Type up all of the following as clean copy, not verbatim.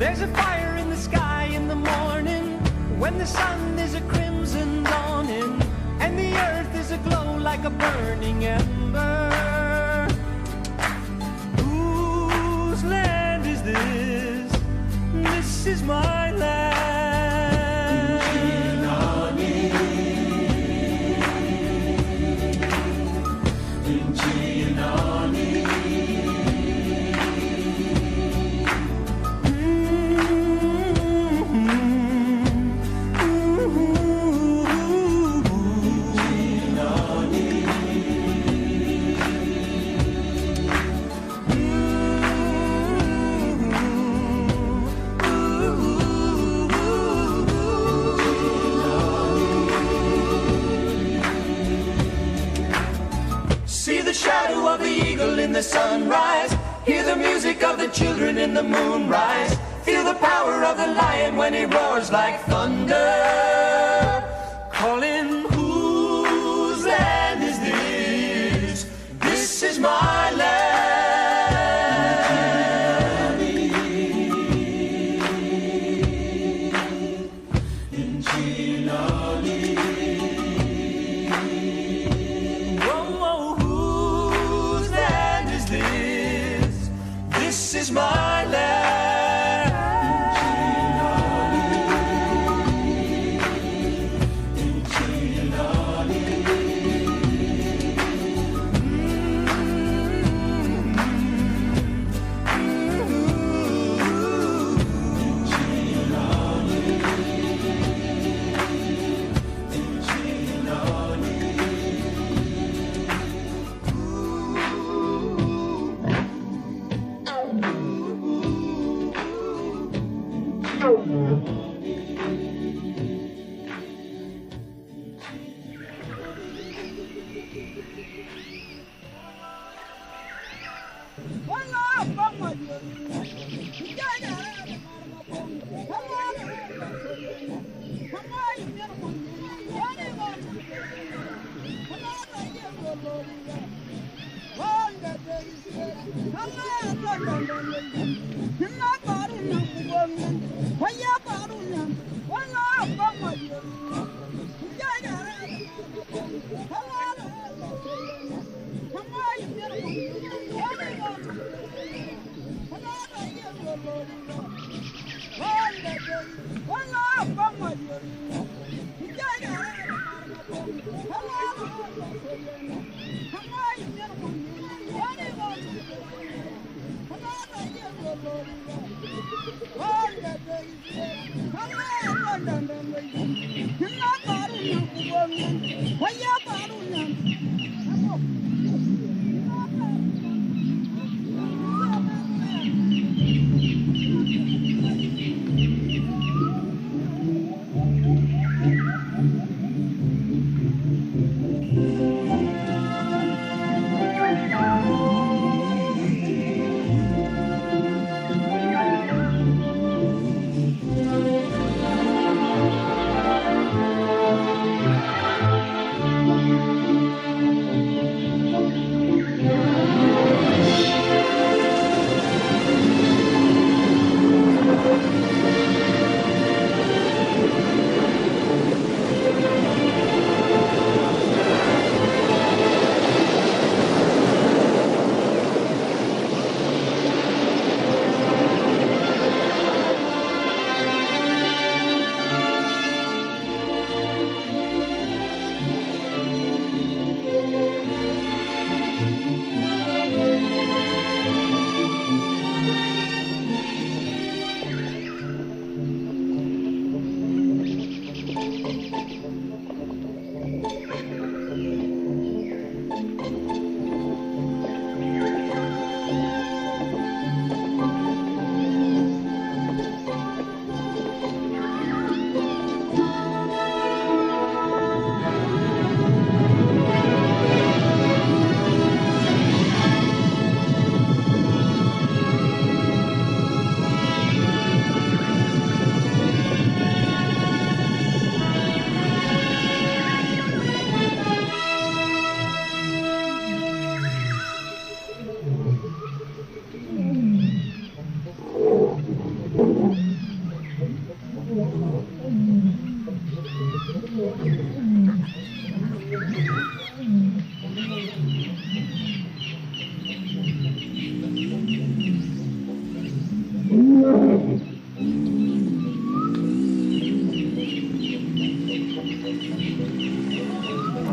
There's a fire in the sky in the morning when the sun is a crimson dawning and the earth is aglow like a burning ember. Whose land is this? This is my land. In the sunrise, hear the music of the children in the moonrise, feel the power of the lion when he roars like thunder, calling, whose land is this? This is my land. This is my land.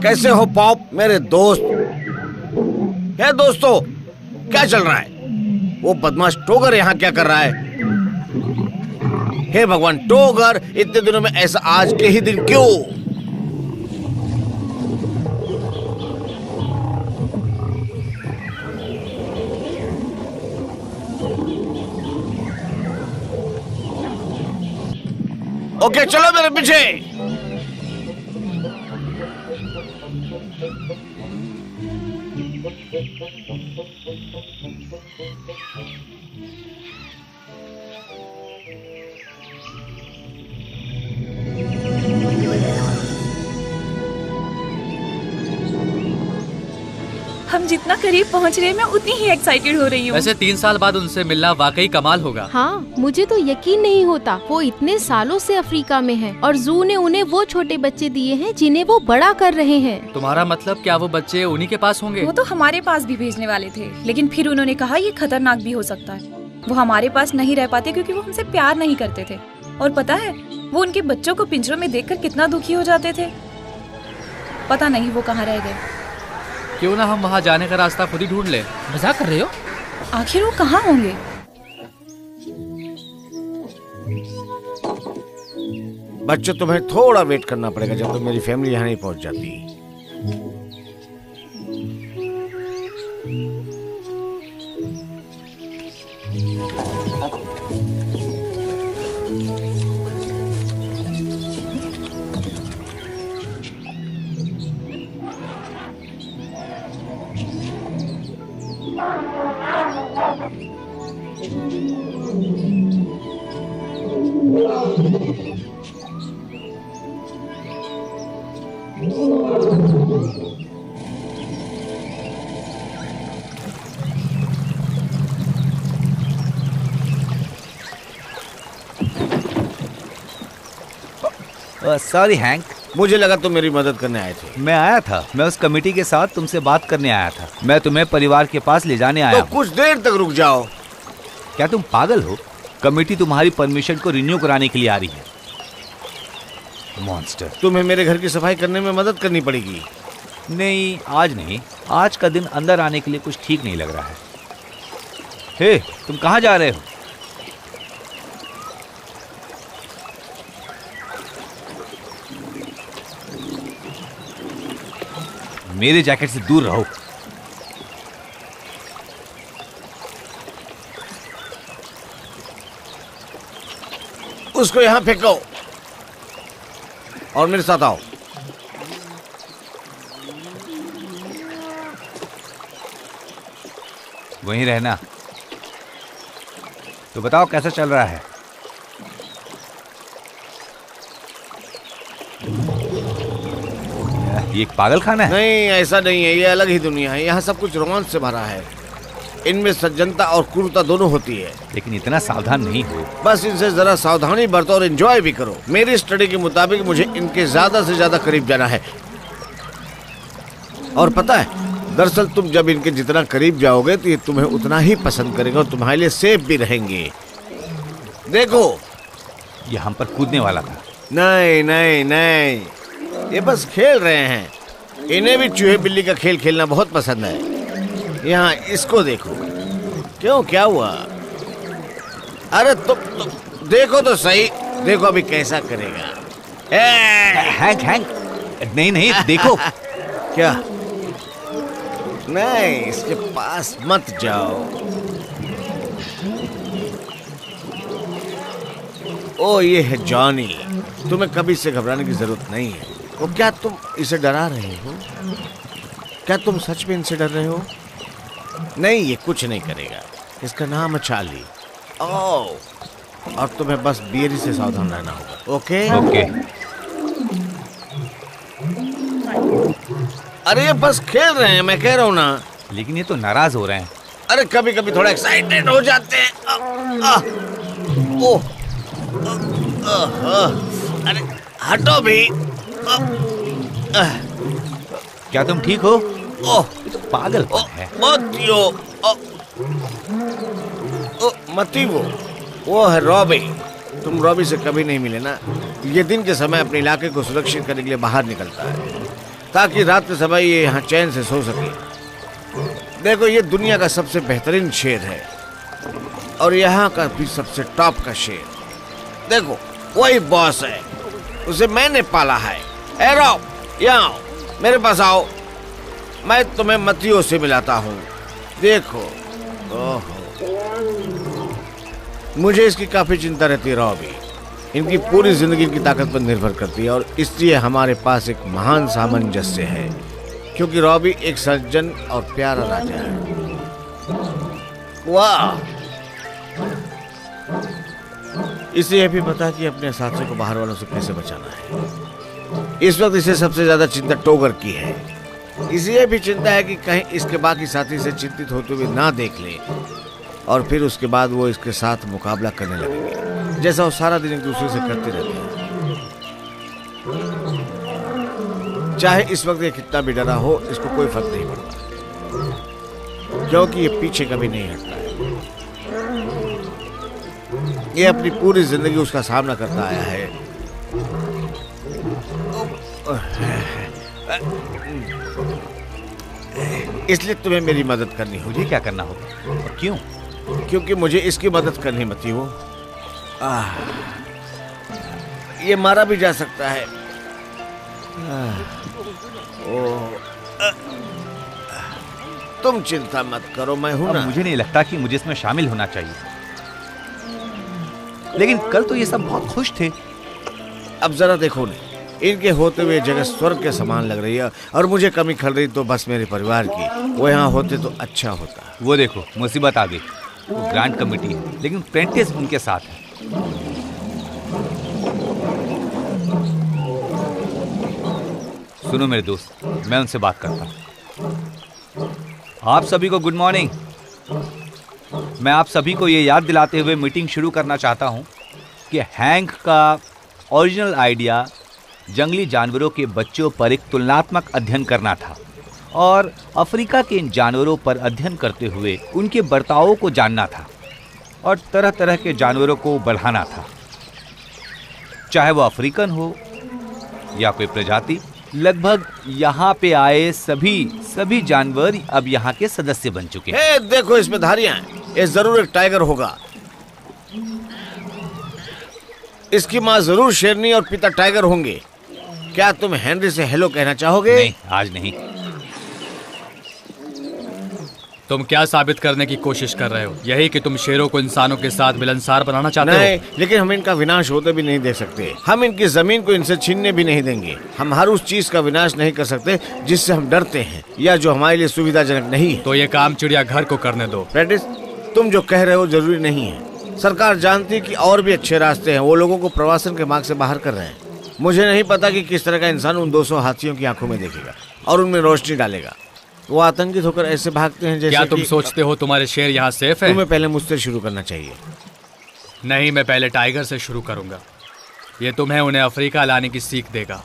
कैसे हो pop मेरे दोस्त? है दोस्तों, क्या चल रहा है? वो बदमाश टोगर यहाँ क्या कर रहा है? हे भगवान, टोगर इतने दिनों में ऐसा आज के ही दिन क्यों? ओके, चलो मेरे पीछे। हम जितना करीब पहुंच रहे हैं मैं उतनी ही एक्साइटेड हो रही हूँ। वैसे 3 साल बाद उनसे मिलना वाकई कमाल होगा। हाँ, मुझे तो यकीन नहीं होता वो इतने सालों से अफ्रीका में हैं और जू ने उन्हें वो छोटे बच्चे दिए हैं जिन्हें वो बड़ा कर रहे हैं। तुम्हारा मतलब क्या वो बच्चे उन्हीं के पास होंगे? वो तो हमारे पास भी भेजने वाले थे, लेकिन फिर उन्होंने कहा ये खतरनाक भी हो सकता है। वो हमारे पास नहीं रह पाते क्योंकि वो हमसे प्यार नहीं करते थे। और पता है, वो उनके बच्चों को पिंजरों में देखकर कितना दुखी हो जाते थे। पता नहीं वो कहाँ रह गए। क्यों ना हम वहाँ जाने का रास्ता खुद ही ढूंढ ले। मजाक कर रहे हो? आखिर वो कहाँ होंगे? बच्चों, तुम्हें थोड़ा वेट करना पड़ेगा जब तक मेरी फैमिली यहाँ नहीं पहुँच जाती। सॉरी हैंक, मुझे लगा तुम मेरी मदद करने आए थे। मैं आया था। मैं उस कमेटी के साथ तुमसे बात करने आया था। मैं तुम्हें परिवार के पास ले जाने आया तो कुछ देर तक रुक जाओ। क्या तुम पागल हो? कमेटी तुम्हारी परमिशन को रिन्यू कराने के लिए आ रही है। मॉन्स्टर, तुम्हें मेरे घर की सफाई करने में मदद करनी पड़ेगी। नहीं, आज नहीं। आज का दिन अंदर आने के लिए कुछ ठीक नहीं लग रहा है। हे, तुम कहाँ जा रहे हो? मेरे जैकेट से दूर रहो। उसको यहाँ फेंको और मेरे साथ आओ। वहीं रहना। तो बताओ कैसा चल रहा है? ये एक पागल खाना है? नहीं, ऐसा नहीं है। ये अलग ही दुनिया है। यहाँ सब कुछ रोमांच से भरा है। इनमें सज्जनता और क्रूरता दोनों होती है। लेकिन इतना सावधान नहीं हो। बस इनसे जरा सावधानी बरतो और एंजॉय भी करो। मेरी स्टडी के मुताबिक मुझे इनके ज्यादा से ज्यादा करीब जाना है। और पता है, दरअसल तुम जब इनके जितना करीब जाओगे तो ये तुम्हें उतना ही पसंद करेंगे और तुम्हारे लिए सेफ भी रहेंगे। देखो, ये हम पर कूदने वाला था। नहीं नहीं नहीं, ये बस खेल रहे हैं। इन्हें भी चूहे बिल्ली का खेल खेलना बहुत पसंद है। यहाँ इसको देखो। क्यों, क्या हुआ? अरे तुम देखो तो सही। देखो अभी कैसा करेगा। हैंक हैंक, नहीं नहीं, देखो। क्या? नहीं, इसके पास मत जाओ। ओ, ये है जॉनी। तुम्हें कभी से घबराने की जरूरत नहीं है। तो क्या तुम इसे डरा रहे हो? क्या तुम सच में इनसे डर रहे हो? नहीं, ये कुछ नहीं करेगा। इसका नाम है चार्ली। ओह, और तुम्हें बस बियरी से सावधान रहना होगा। Okay okay. अरे ये बस खेल रहे हैं, मैं कह रहा हूँ ना। लेकिन ये तो नाराज हो रहे हैं। अरे कभी कभी थोड़ा एक्साइटेड हो जाते हैं। ओह, अरे हटो भी। क्या तुम ठीक हो? ओह, ये तो पागल है। मतियो। मती वो है रॉबी। तुम रॉबी से कभी नहीं मिले ना। ये दिन के समय अपने इलाके को सुरक्षित करने के लिए बाहर निकलता है। ताकि रात के समय ये यहाँ चैन से सो सके। देखो, ये दुनिया का सबसे बेहतरीन शेर है और यहाँ का भी सबसे टॉप का शेर। देखो, वही बॉस है, उसे मैंने पाला है। ए रॉब, यहाँ आओ, मेरे पास आओ, मैं तुम्हें मतियों से मिलाता हूँ। देखो, ओहो, मुझे इसकी काफी चिंता रहती है रॉबी। इनकी पूरी जिंदगी इनकी ताकत पर निर्भर करती है और इसलिए हमारे पास एक महान सामंजस्य है, क्योंकि रॉबी एक सज्जन और प्यारा राजा है। वाह! इसे यह भी पता कि अपने साथियों को बाहर वालों से कैसे बचाना है। इस वक्त इसे सबसे ज्यादा चिंता टोगर की है। इसे यह भी चिंता है कि कहीं इसके बाकी साथी से चिंतित होते हुए ना देख ले और फिर उसके बाद वो इसके साथ मुकाबला करने लगेंगे, जैसा वो सारा दिन एक दूसरे से करते रहते हैं। चाहे इस वक्त ये कितना भी डरा हो, इसको कोई फर्क नहीं पड़ता, क्योंकि ये पीछे कभी नहीं हटता है। ये अपनी पूरी जिंदगी उसका सामना करता आया है। इसलिए तुम्हें मेरी मदद करनी होगी। मुझे क्या करना होगा और क्यों? क्योंकि मुझे इसकी मदद करनी मती हो। ये मारा भी जा सकता है। तुम चिंता मत करो, मैं हूं ना। मुझे नहीं लगता कि मुझे इसमें शामिल होना चाहिए, लेकिन कल तो ये सब बहुत खुश थे। अब जरा देखो नहीं, इनके होते हुए जगह स्वर्ग के समान लग रही है और मुझे कमी खल रही तो बस मेरे परिवार की। वो यहाँ होते तो अच्छा होता। वो देखो, मुसीबत आ गई। वो ग्रांट कमेटी है, लेकिन प्रेंटिस उनके साथ है। सुनो मेरे दोस्त, मैं उनसे बात करता हूँ। आप सभी को गुड मॉर्निंग। मैं आप सभी को ये याद दिलाते हुए मीटिंग शुरू करना चाहता हूँ कि हैंक का ओरिजिनल आइडिया जंगली जानवरों के बच्चों पर एक तुलनात्मक अध्ययन करना था और अफ्रीका के इन जानवरों पर अध्ययन करते हुए उनके बर्तावों को जानना था और तरह तरह के जानवरों को बढ़ाना था, चाहे वो अफ्रीकन हो या कोई प्रजाति। लगभग यहाँ पे आए सभी जानवर अब यहाँ के सदस्य बन चुके हैं। देखो, इसमें धारियां हैं। ये जरूर एक टाइगर होगा। इसकी माँ जरूर शेरनी और पिता टाइगर होंगे। क्या तुम हेनरी से हेलो कहना चाहोगे? नहीं, आज नहीं। तुम क्या साबित करने की कोशिश कर रहे हो? यही कि तुम शेरों को इंसानों के साथ मिलनसार बनाना चाहते नहीं, हो? लेकिन हम इनका विनाश होते भी नहीं देख सकते। हम इनकी जमीन को इनसे छीनने भी नहीं देंगे। हम हर उस चीज का विनाश नहीं कर सकते जिससे हम डरते हैं या जो हमारे लिए सुविधाजनक नहीं है। तो ये काम चिड़ियाघर को करने दो। प्रेंटिस, तुम जो कह रहे हो जरूरी नहीं है। सरकार जानती है कि और भी अच्छे रास्ते हैं। वो लोगों को प्रवासन के मार्ग से बाहर कर रहे हैं। मुझे नहीं पता कि किस तरह का इंसान उन 200 हाथियों की आंखों में देखेगा और उनमें रोशनी डालेगा। वो आतंकित होकर ऐसे भागते हैं जैसे क्या तुम सोचते हो तुम्हारे शेर यहाँ सेफ है? तुम्हें पहले मुझसे शुरू करना चाहिए। नहीं, मैं पहले टाइगर से शुरू करूंगा। ये तुम्हें उन्हें अफ्रीका लाने की सीख देगा।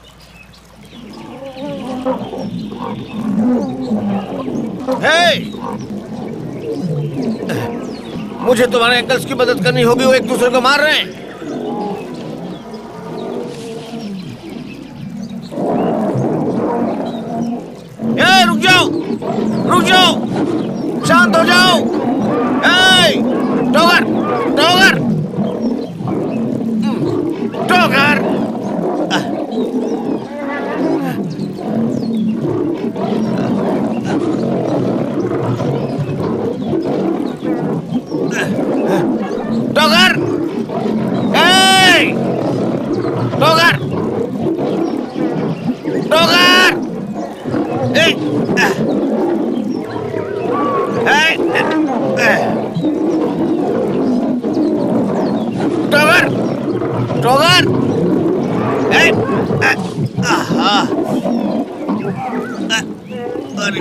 मुझे तुम्हारे अंकल्स की मदद करनी होगी। वो एक दूसरे को मार रहे हैं। रुक जाओ, रुक जाओ, शांत हो जाओ। टोगर, टोगर, टोगर। टोगर, टोगर, टोगर। टोगर, टोगर। अरे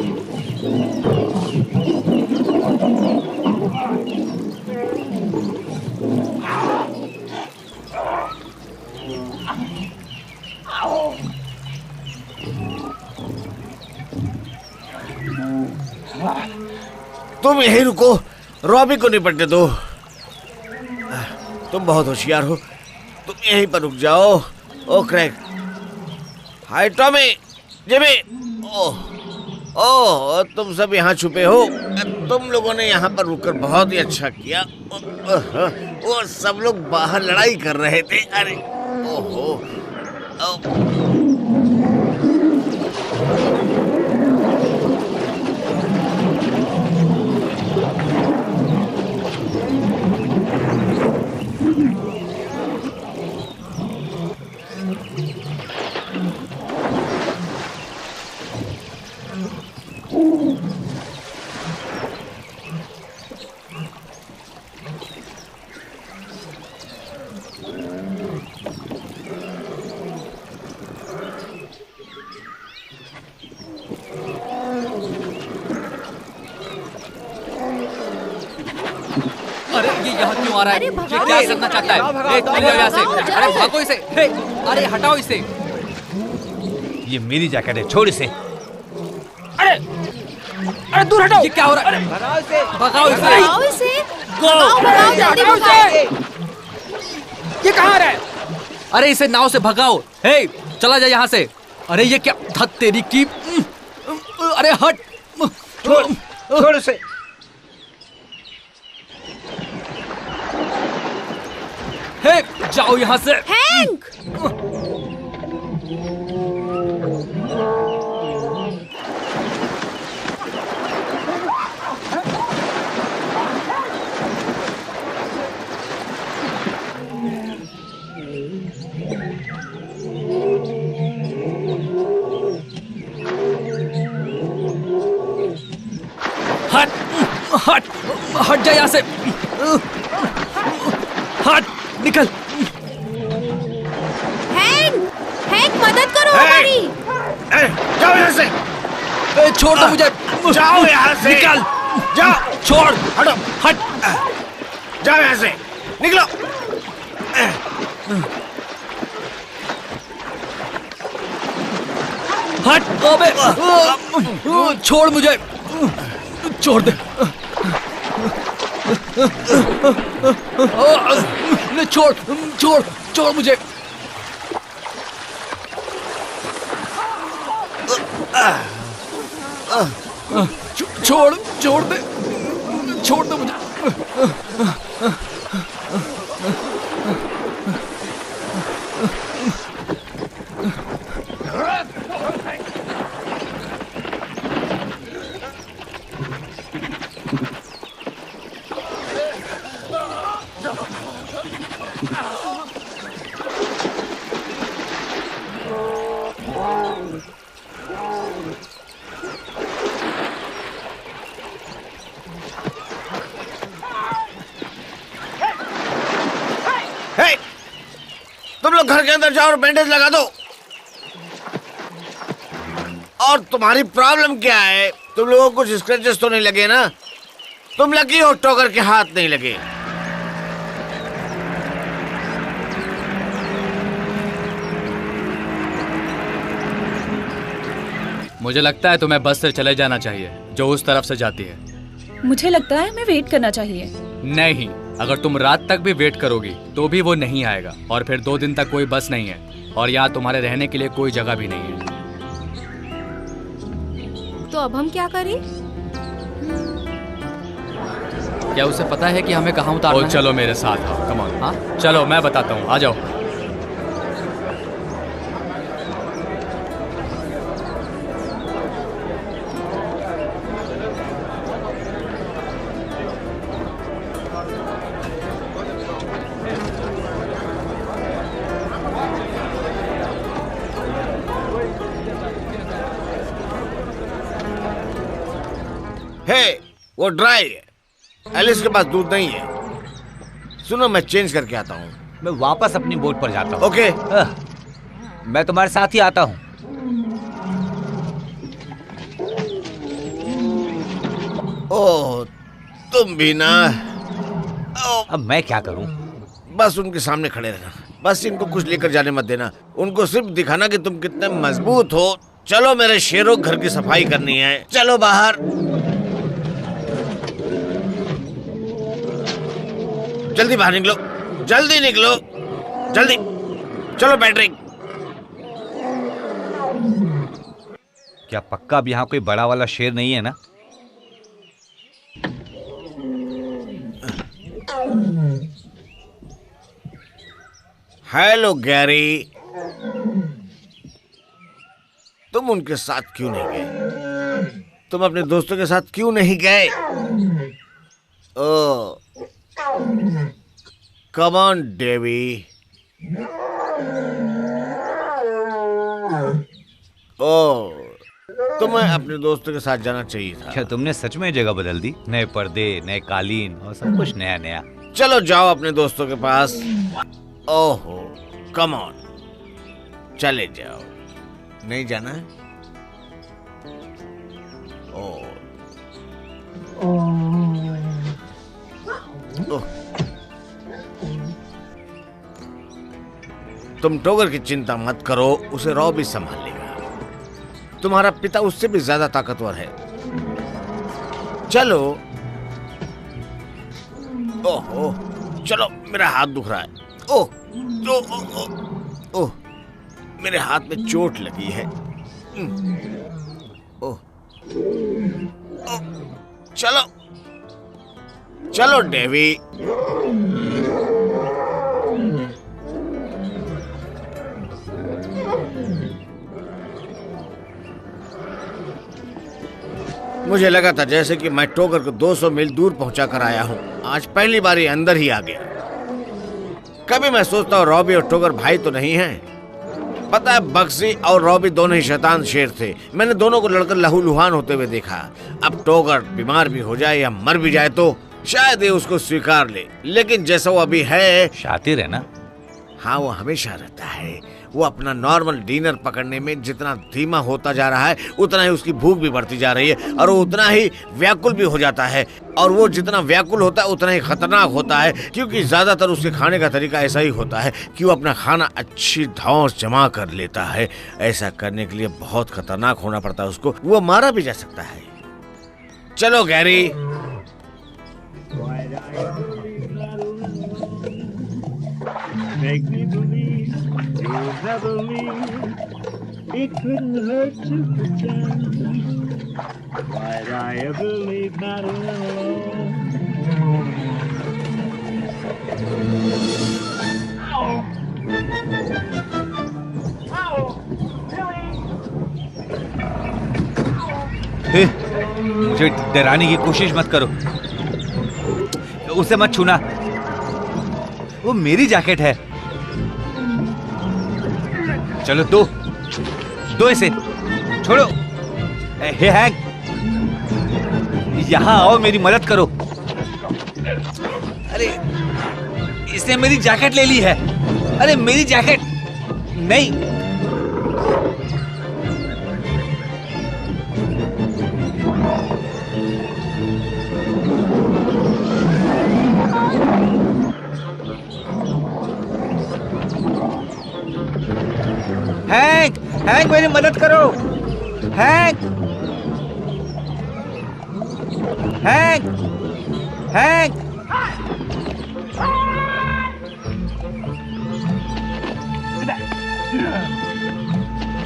तुम यहीं रुको, रॉबी को निपटने दो। तुम बहुत होशियार हो, तुम यहीं पर रुक जाओ। ओ क्रैग, हाय टॉमी, जिमी, ओह ओह, तुम सब यहाँ छुपे हो। तुम लोगों ने यहाँ पर रुककर बहुत ही अच्छा किया। वो सब लोग बाहर लड़ाई कर रहे थे। अरे ओहो, अरे ये यहाँ क्यों आ रहा है? अरे ये भगाओ क्या इसे, करना चाहता है? भगाओ, ए, तुम जाओ यहाँ से। भगाओ, अरे जाओ। भागो इसे। ए, अरे हटाओ इसे। ये मेरी जैकेट है, छोड़ इसे। अरे दूर हटाओ। ये क्या हो रहा है? भगाओ इसे। भगाओ इसे, गो। भगाओ जल्दी भगाओ। ये कहाँ रहा है? अरे इसे नाव से भगाओ। हे, चला जा यहाँ से। अरे ये क्या धत तेरी की। अरे हट। छोड़ इसे। हे, जाओ यहाँ से। हैंक, हट हट हट जा यहाँ से। हट, निकल। हैंक, हैंक मदद करो हमारी। जाओ यहाँ से, ए, छोड़ दो मुझे। जाओ यहाँ से, निकल। जाओ, छोड़। हटो, हट। जाओ यहाँ से, निकलो। हट। अबे, छोड़ मुझे। छोड़ दे। ले, छोड़ छोड़ छोड़ मुझे। छोड़ छोड़ दे, छोड़ दे मुझे। हे, तुम लोग घर के अंदर जाओ और बैंडेज लगा दो। और तुम्हारी प्रॉब्लम क्या है? तुम लोगों को कुछ स्क्रैचेस तो नहीं लगे ना? तुम लकी हो, टोकर के हाथ नहीं लगे। मुझे लगता है तुम्हें बस से चले जाना चाहिए, जो उस तरफ से जाती है। मुझे लगता है हमें वेट करना चाहिए। नहीं, अगर तुम रात तक भी वेट करोगी तो भी वो नहीं आएगा। और फिर 2 दिन तक कोई बस नहीं है, और यहाँ तुम्हारे रहने के लिए कोई जगह भी नहीं है। तो अब हम क्या करें? क्या उसे पता है कि हमें कहाँ उतारना है? चलो मेरे साथ आओ, कम ऑन। हाँ चलो, मैं बताता हूँ, आ जाओ। हे, वो ड्राई है। एलिस के पास दूध नहीं है। सुनो, मैं चेंज करके आता हूँ। मैं वापस अपनी बोट पर जाता हूँ। ओके। मैं तुम्हारे साथ ही आता हूँ। ओह, तुम भी ना। अब मैं क्या करूँ? बस उनके सामने खड़े रहना। बस इनको कुछ लेकर जाने मत देना। उनको सिर्फ दिखाना कि तुम कितने मजबूत हो। चलो मेरे शेरों, घर की सफाई करनी है। चलो बाहर। जल्दी बाहर निकलो, जल्दी निकलो, जल्दी। चलो पैट्रिक। क्या पक्का अब यहाँ कोई बड़ा वाला शेर नहीं है ना? हेलो गैरी, तुम उनके साथ क्यों नहीं गए? तुम अपने दोस्तों के साथ क्यों नहीं गए? ओह, कम ऑन डेवी। ओह, तुम्हें अपने दोस्तों के साथ जाना चाहिए था। क्या तुमने सच में जगह बदल दी? नए पर्दे, नए कालीन और सब कुछ नया नया। चलो जाओ अपने दोस्तों के पास। ओहो, कम ऑन, चले जाओ। नहीं जाना है? ओह, तुम टोगर की चिंता मत करो, उसे रॉबी संभाल लेगा। तुम्हारा पिता उससे भी ज्यादा ताकतवर है। चलो। ओहो, चलो, मेरा हाथ दुख रहा है। ओह, ओह, ओह, ओह, मेरे हाथ में चोट लगी है। ओह, ओह, चलो, चलो डेवी। मुझे लगा था जैसे कि मैं टोगर को 200 मील दूर पहुंचा कर आया हूं। आज पहली बार ही अंदर ही आ गया। कभी मैं सोचता हूँ रॉबी और टोगर भाई तो नहीं हैं। पता है, बक्सी और रॉबी दोनों ही शैतान शेर थे। मैंने दोनों को लड़कर लहूलुहान होते हुए देखा। अब टोगर बीमार भी हो जाए या मर भी जाए तो शायद ये उसको स्वीकार ले, लेकिन जैसा वो अभी है। शातिर है ना? हाँ, वो हमेशा रहता है। वो अपना नॉर्मल डिनर पकड़ने में जितना धीमा होता जा रहा है, उतना ही उसकी भूख भी बढ़ती जा रही है और वो उतना ही व्याकुल भी हो जाता है। और वो जितना व्याकुल होता है उतना ही खतरनाक होता है, क्योंकि ज्यादातर उसके खाने का तरीका ऐसा ही होता है कि वो अपना खाना अच्छी धौंस जमा कर लेता है। ऐसा करने के लिए बहुत खतरनाक होना पड़ता है उसको। वो मारा भी जा सकता है। चलो Gary. Make me believe you'll never leave. It couldn't hurt to pretend. Why'd I ever leave Madeline alone? हे, मुझे डराने की कोशिश मत करो। उसे मत छूना, वो मेरी जैकेट है। चलो दो इसे, छोड़ो। हे हैंक, यहाँ आओ, मेरी मदद करो। अरे, इसने मेरी जैकेट ले ली है। अरे मेरी जैकेट नहीं। हैंक, हैंक, मेरी मदद करो। Hang, hang, hang.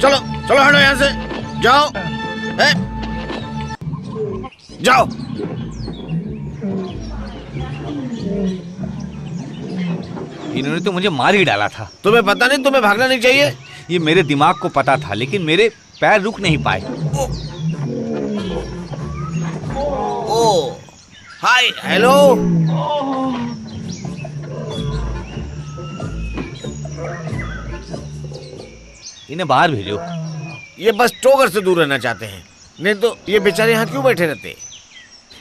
चलो चलो, हटो यहाँ से। जाओ, जाओ। इन्होंने तो मुझे मार ही डाला था। तुम्हें पता नहीं तुम्हें भागना नहीं चाहिए? ये मेरे दिमाग को पता था, लेकिन मेरे पैर रुक नहीं पाए। ओ, हाय, हेलो। इन्हें बाहर भेजो। ये बस टोगर से दूर रहना चाहते हैं, नहीं तो ये बेचारे यहाँ क्यों बैठे रहते?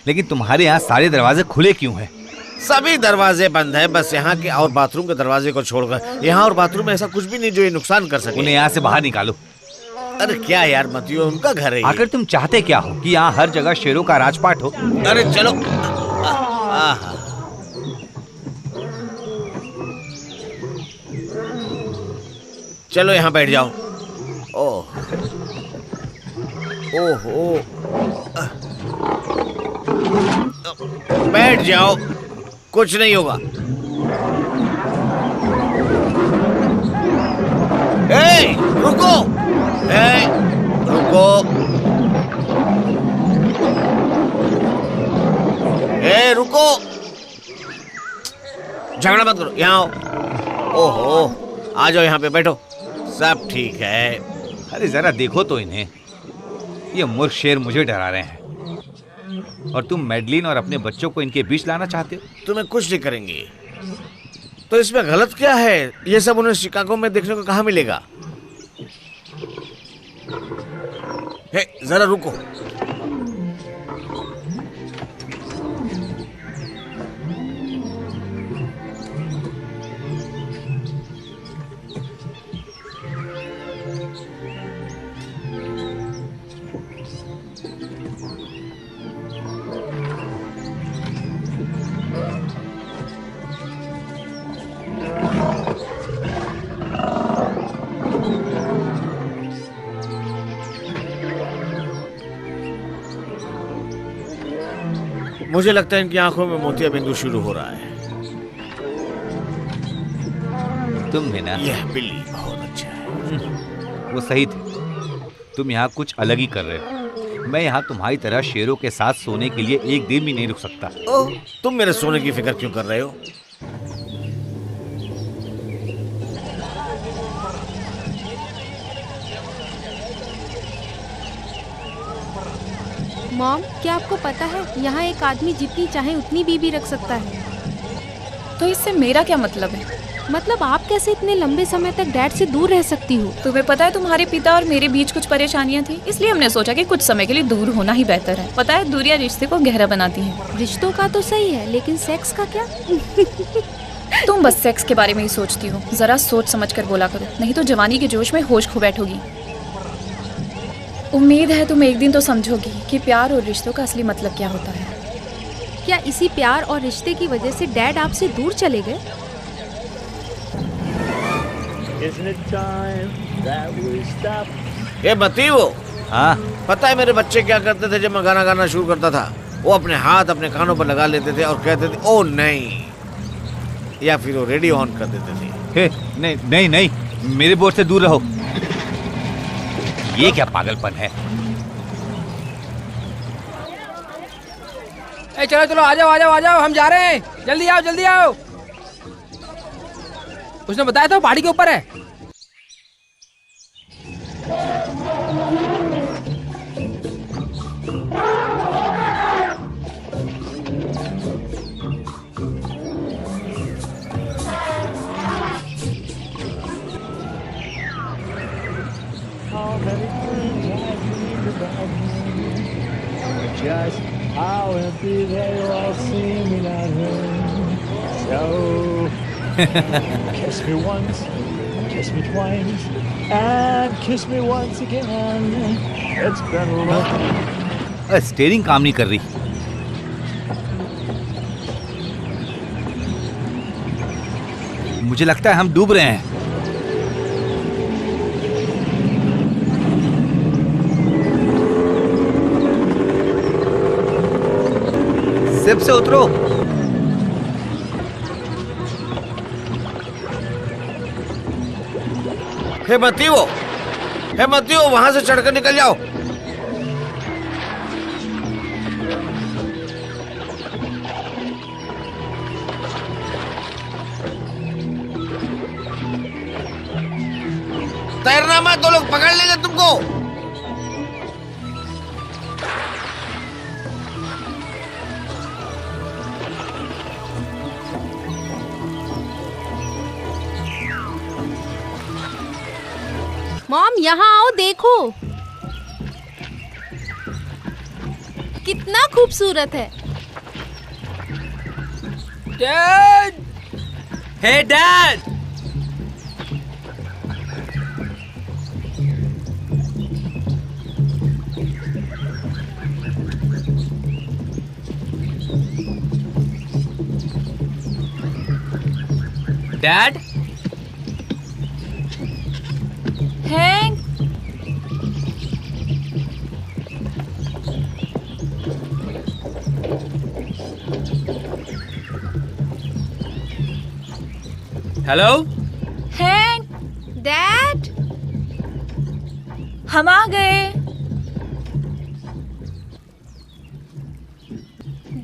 लेकिन तुम्हारे यहाँ सारे दरवाजे खुले क्यों हैं? सभी दरवाजे बंद हैं, बस यहाँ के और बाथरूम के दरवाजे को छोड़कर। यहाँ और बाथरूम में ऐसा कुछ भी नहीं जो ये नुकसान कर सके। उन्हें यहाँ से बाहर निकालो। अरे क्या यार, मतियो, उनका घर है। आखिर तुम चाहते क्या हो? कि यहाँ हर जगह शेरों का राजपाट हो? अरे चलो। चलो यहाँ बैठ जाओ। ओह, ओह, बैठ जाओ, कुछ नहीं होगा। रुको। रुको। रुको। ए रुको, झगड़ा मत करो, यहाँ आओ। ओहो, आ जाओ यहाँ पे बैठो, सब ठीक है। अरे जरा देखो तो इन्हें, ये मूर्ख शेर मुझे डरा रहे हैं और तुम मैडलिन और अपने बच्चों को इनके बीच लाना चाहते हो। तुम्हें कुछ नहीं करेंगे तो इसमें गलत क्या है? ये सब उन्हें शिकागो में देखने को कहाँ मिलेगा? हे, जरा रुको। मुझे लगता है इनकी आंखों में मोतिया बिंदु शुरू हो रहा है। तुम भी ना, यह बिल्ली बहुत अच्छा है। वो सही थे, तुम यहाँ कुछ अलग ही कर रहे हो। मैं यहाँ तुम्हारी तरह शेरों के साथ सोने के लिए एक दिन भी नहीं रुक सकता। ओह, तुम मेरे सोने की फिक्र क्यों कर रहे हो? मॉम, क्या आपको पता है यहाँ एक आदमी जितनी चाहे उतनी बीवी रख सकता है? तो इससे मेरा क्या मतलब है? मतलब आप कैसे इतने लंबे समय तक डैड से दूर रह सकती हो? तुम्हें पता है तुम्हारे पिता और मेरे बीच कुछ परेशानियां थी, इसलिए हमने सोचा कि कुछ समय के लिए दूर होना ही बेहतर है। पता है, दूरियां रिश्ते को गहरा बनाती हैं। रिश्तों का तो सही है, लेकिन सेक्स का क्या? तुम बस सेक्स के बारे में ही सोचती हो। जरा सोच समझ कर बोला करो, नहीं तो जवानी के जोश में होश खो बैठोगी। उम्मीद है तुम एक दिन तो समझोगी कि प्यार और रिश्तों का असली मतलब क्या होता है। क्या इसी प्यार और रिश्ते की वजह से डैड आपसे दूर चले गए? ये बती वो। हाँ, पता है मेरे बच्चे क्या करते थे जब मैं गाना गाना शुरू करता था? वो अपने हाथ अपने कानों पर लगा लेते थे और कहते थे ओ नहीं, या फिर वो रेडियो ऑन कर देते थे। हे, नहीं नहीं नहीं, मेरे बोर्ड से दूर रहो। ये क्या पागलपन है? ए, चलो चलो, आ जाओ आ जाओ आ जाओ, हम जा रहे हैं। जल्दी आओ जल्दी आओ। उसने बताया था पहाड़ी के ऊपर है। Just how empty they all seem without him. So kiss me once, kiss me twice, and kiss me once again. It's been a long. Steering काम नहीं कर रही। मुझे लगता है हम डूब रहे हैं। शिप से उतरो। हे मतियो, वहां से चढ़कर निकल जाओ। तैरना मत, तो लोग पकड़ लेंगे तुमको। मॉम, यहाँ आओ, देखो कितना खूबसूरत है। Dad, hey dad. Dad, Hank, hello Hank, dad, हम आ गए।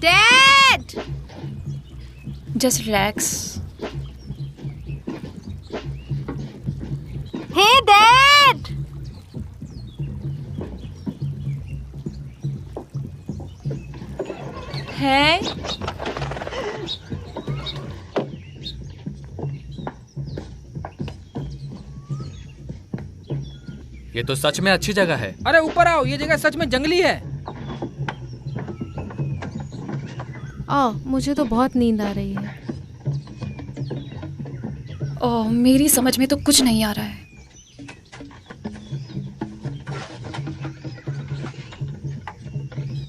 Dad! Just relax. Hey dad! है ये तो सच में अच्छी जगह है। अरे ऊपर आओ, ये जगह सच में जंगली है। मुझे तो बहुत नींद आ रही है। ओह, मेरी समझ में तो कुछ नहीं आ रहा है।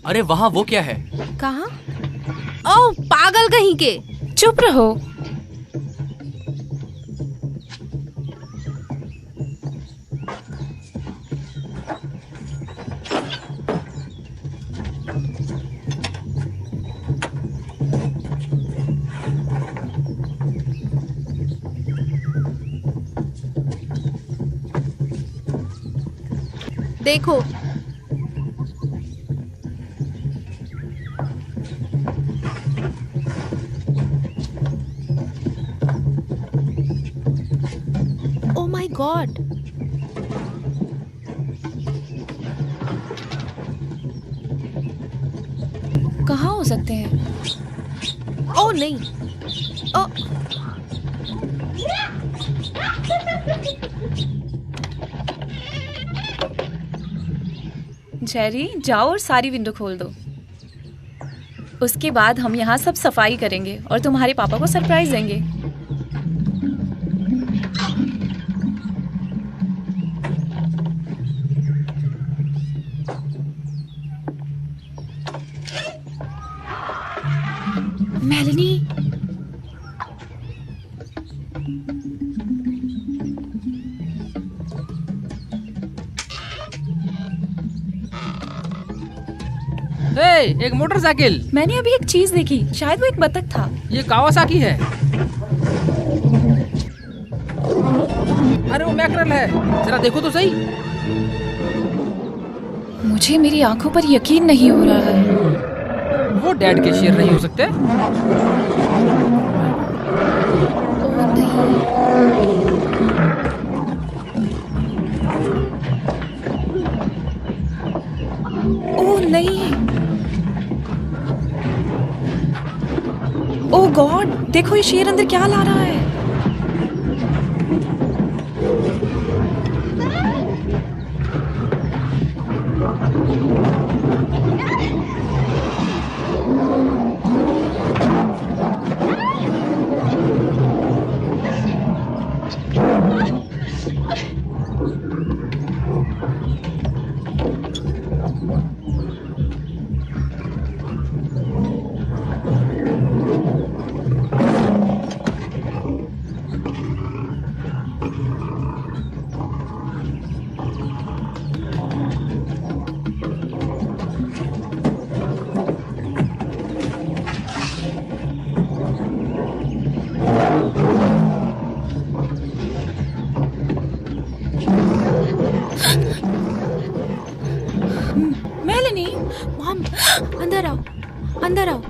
अरे वहाँ वो क्या है? कहाँ? ओह, पागल कहीं के! चुप रहो। देखो, ओह माय गॉड! कहाँ हो सकते हैं? ओह नहीं! ओह, जेरी, जाओ और सारी विंडो खोल दो। उसके बाद हम यहाँ सब सफाई करेंगे और तुम्हारे पापा को सरप्राइज देंगे। मेलनी, एक मोटरसाइकिल। मैंने अभी एक चीज देखी, शायद वो एक बतख था। ये कावासाकी है। अरे वो मैकरल है, जरा देखो तो सही। मुझे मेरी आंखों पर यकीन नहीं हो रहा है। वो डैड के शेर नहीं हो सकते। ओह नहीं। ओह नहीं। ओह गॉड, देखो ये शेर अंदर क्या ला रहा है। मेलनी, मॉम, अंदर आओ, अंदर आओ।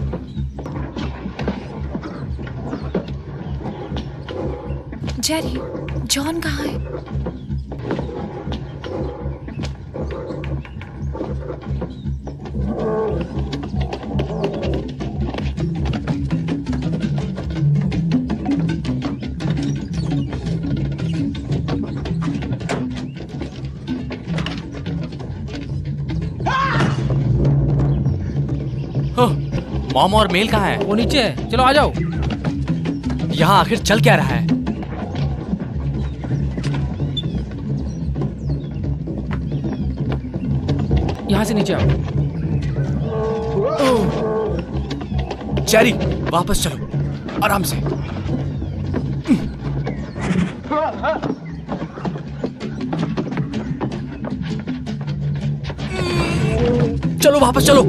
जेरी, जॉन कहाँ है? मॉम और मेल कहाँ है? वो नीचे है, चलो आ जाओ। यहाँ आखिर चल क्या रहा है? यहाँ से नीचे आओ। जेरी, वापस चलो, आराम से। चलो वापस चलो।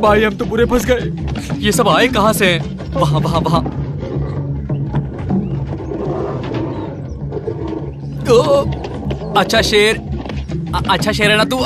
भाई हम तो पूरे फंस गए। ये सब आए कहाँ से? वहां वहां वहां। अच्छा शेर, अच्छा शेर है ना तू।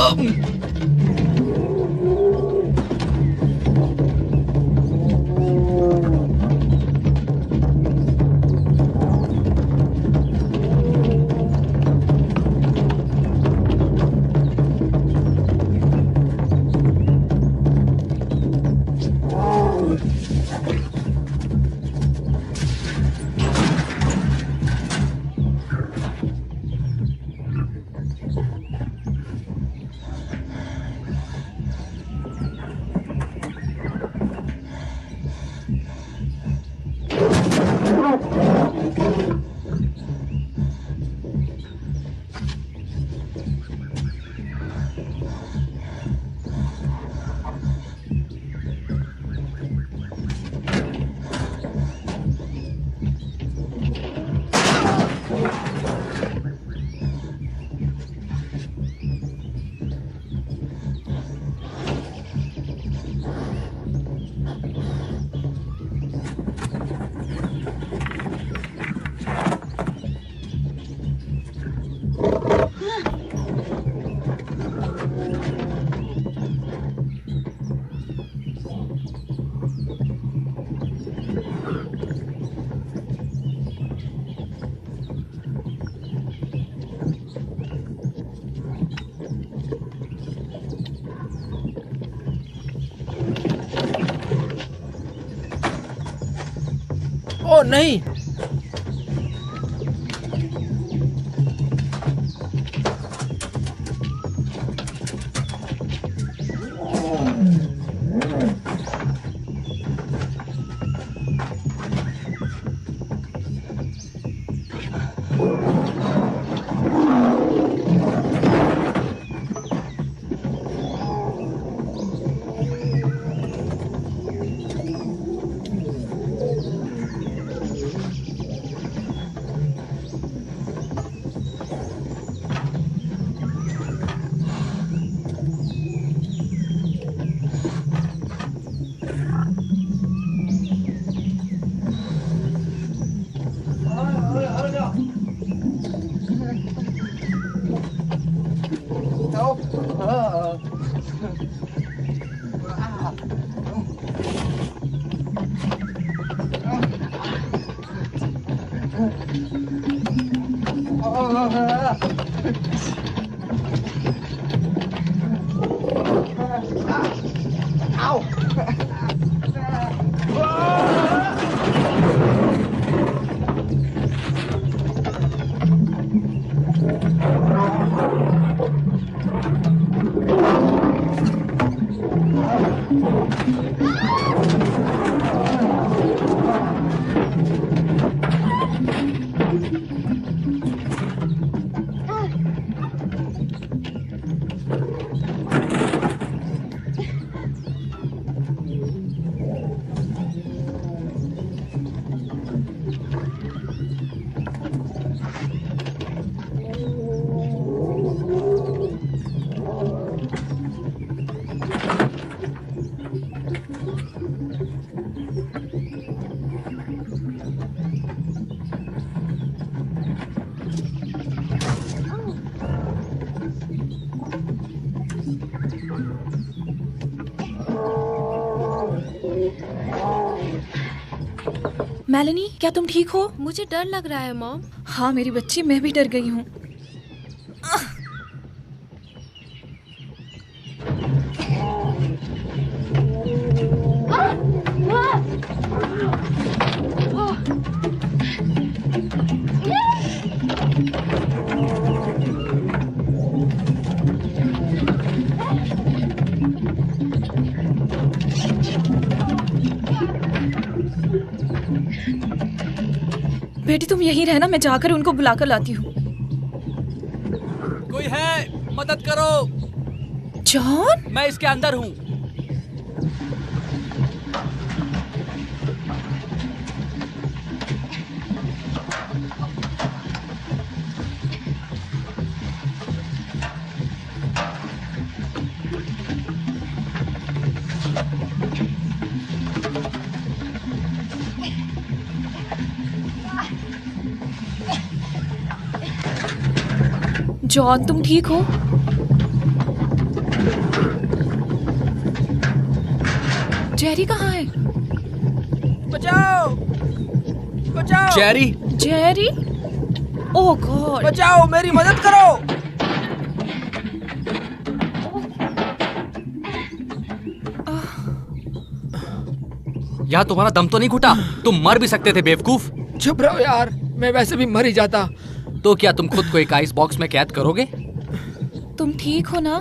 ओ नहीं, मेलेनी, क्या तुम ठीक हो? मुझे डर लग रहा है मॉम। हाँ मेरी बच्ची, मैं भी डर गई हूँ। बेटी तुम यहीं रहना, मैं जाकर उनको बुलाकर लाती हूँ। कोई है, मदद करो। जॉन, मैं इसके अंदर हूँ। जॉन, तुम ठीक हो? जेरी कहाँ है? बचाओ बचाओ जेरी, जेरी? ओह गॉड! बचाओ, मेरी मदद करो। यहाँ तुम्हारा दम तो नहीं घुटा? तुम मर भी सकते थे बेवकूफ। चुप रहो यार, मैं वैसे भी मर ही जाता। तो क्या तुम खुद को एक आइस बॉक्स में कैद करोगे? तुम ठीक हो ना?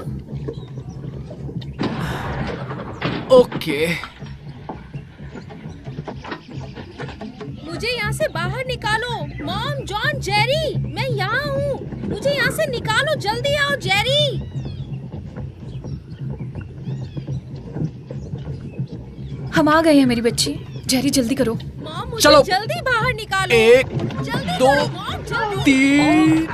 ओके। मुझे यहाँ से बाहर निकालो। मॉम, जॉन, जेरी, मैं यहाँ हूँ। मुझे यहाँ से निकालो, जल्दी आओ जेरी। हम आ गए हैं मेरी बच्ची। जेरी जल्दी करो। मॉम, मुझे चलो। जल्दी बाहर निकालो। 1 जल्दी 2 करो, मॉम, जल्दी। 3।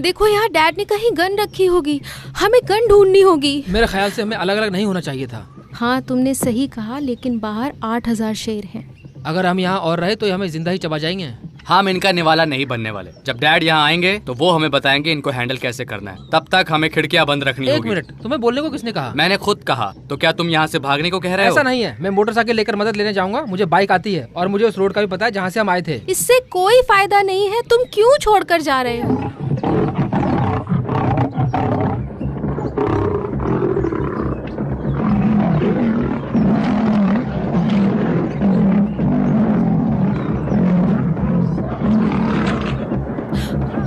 देखो यहाँ डैड ने कहीं गन रखी होगी, हमें गन ढूंढनी होगी। मेरे ख्याल से हमें अलग अलग नहीं होना चाहिए था। हाँ तुमने सही कहा, लेकिन बाहर 8000 शेर हैं। अगर हम यहाँ और रहे तो हमें जिंदा ही चबा जाएंगे। हम इनका निवाला नहीं बनने वाले। जब डैड यहाँ आएंगे तो वो हमें बताएंगे इनको हैंडल कैसे करना है। तब तक हमें खिड़कियाँ बंद रखनी एक होगी। मिनट, तुम्हें बोलने को किसने कहा? मैंने खुद कहा। तो क्या तुम यहाँ से भागने को कह रहे हो? ऐसा नहीं है, मैं मोटरसाइकिल लेकर मदद लेने जाऊंगा। मुझे बाइक आती है और मुझे उस रोड का भी पता है जहाँ से हम आए थे। इससे कोई फायदा नहीं है, तुम क्यों छोड़कर जा रहे हो?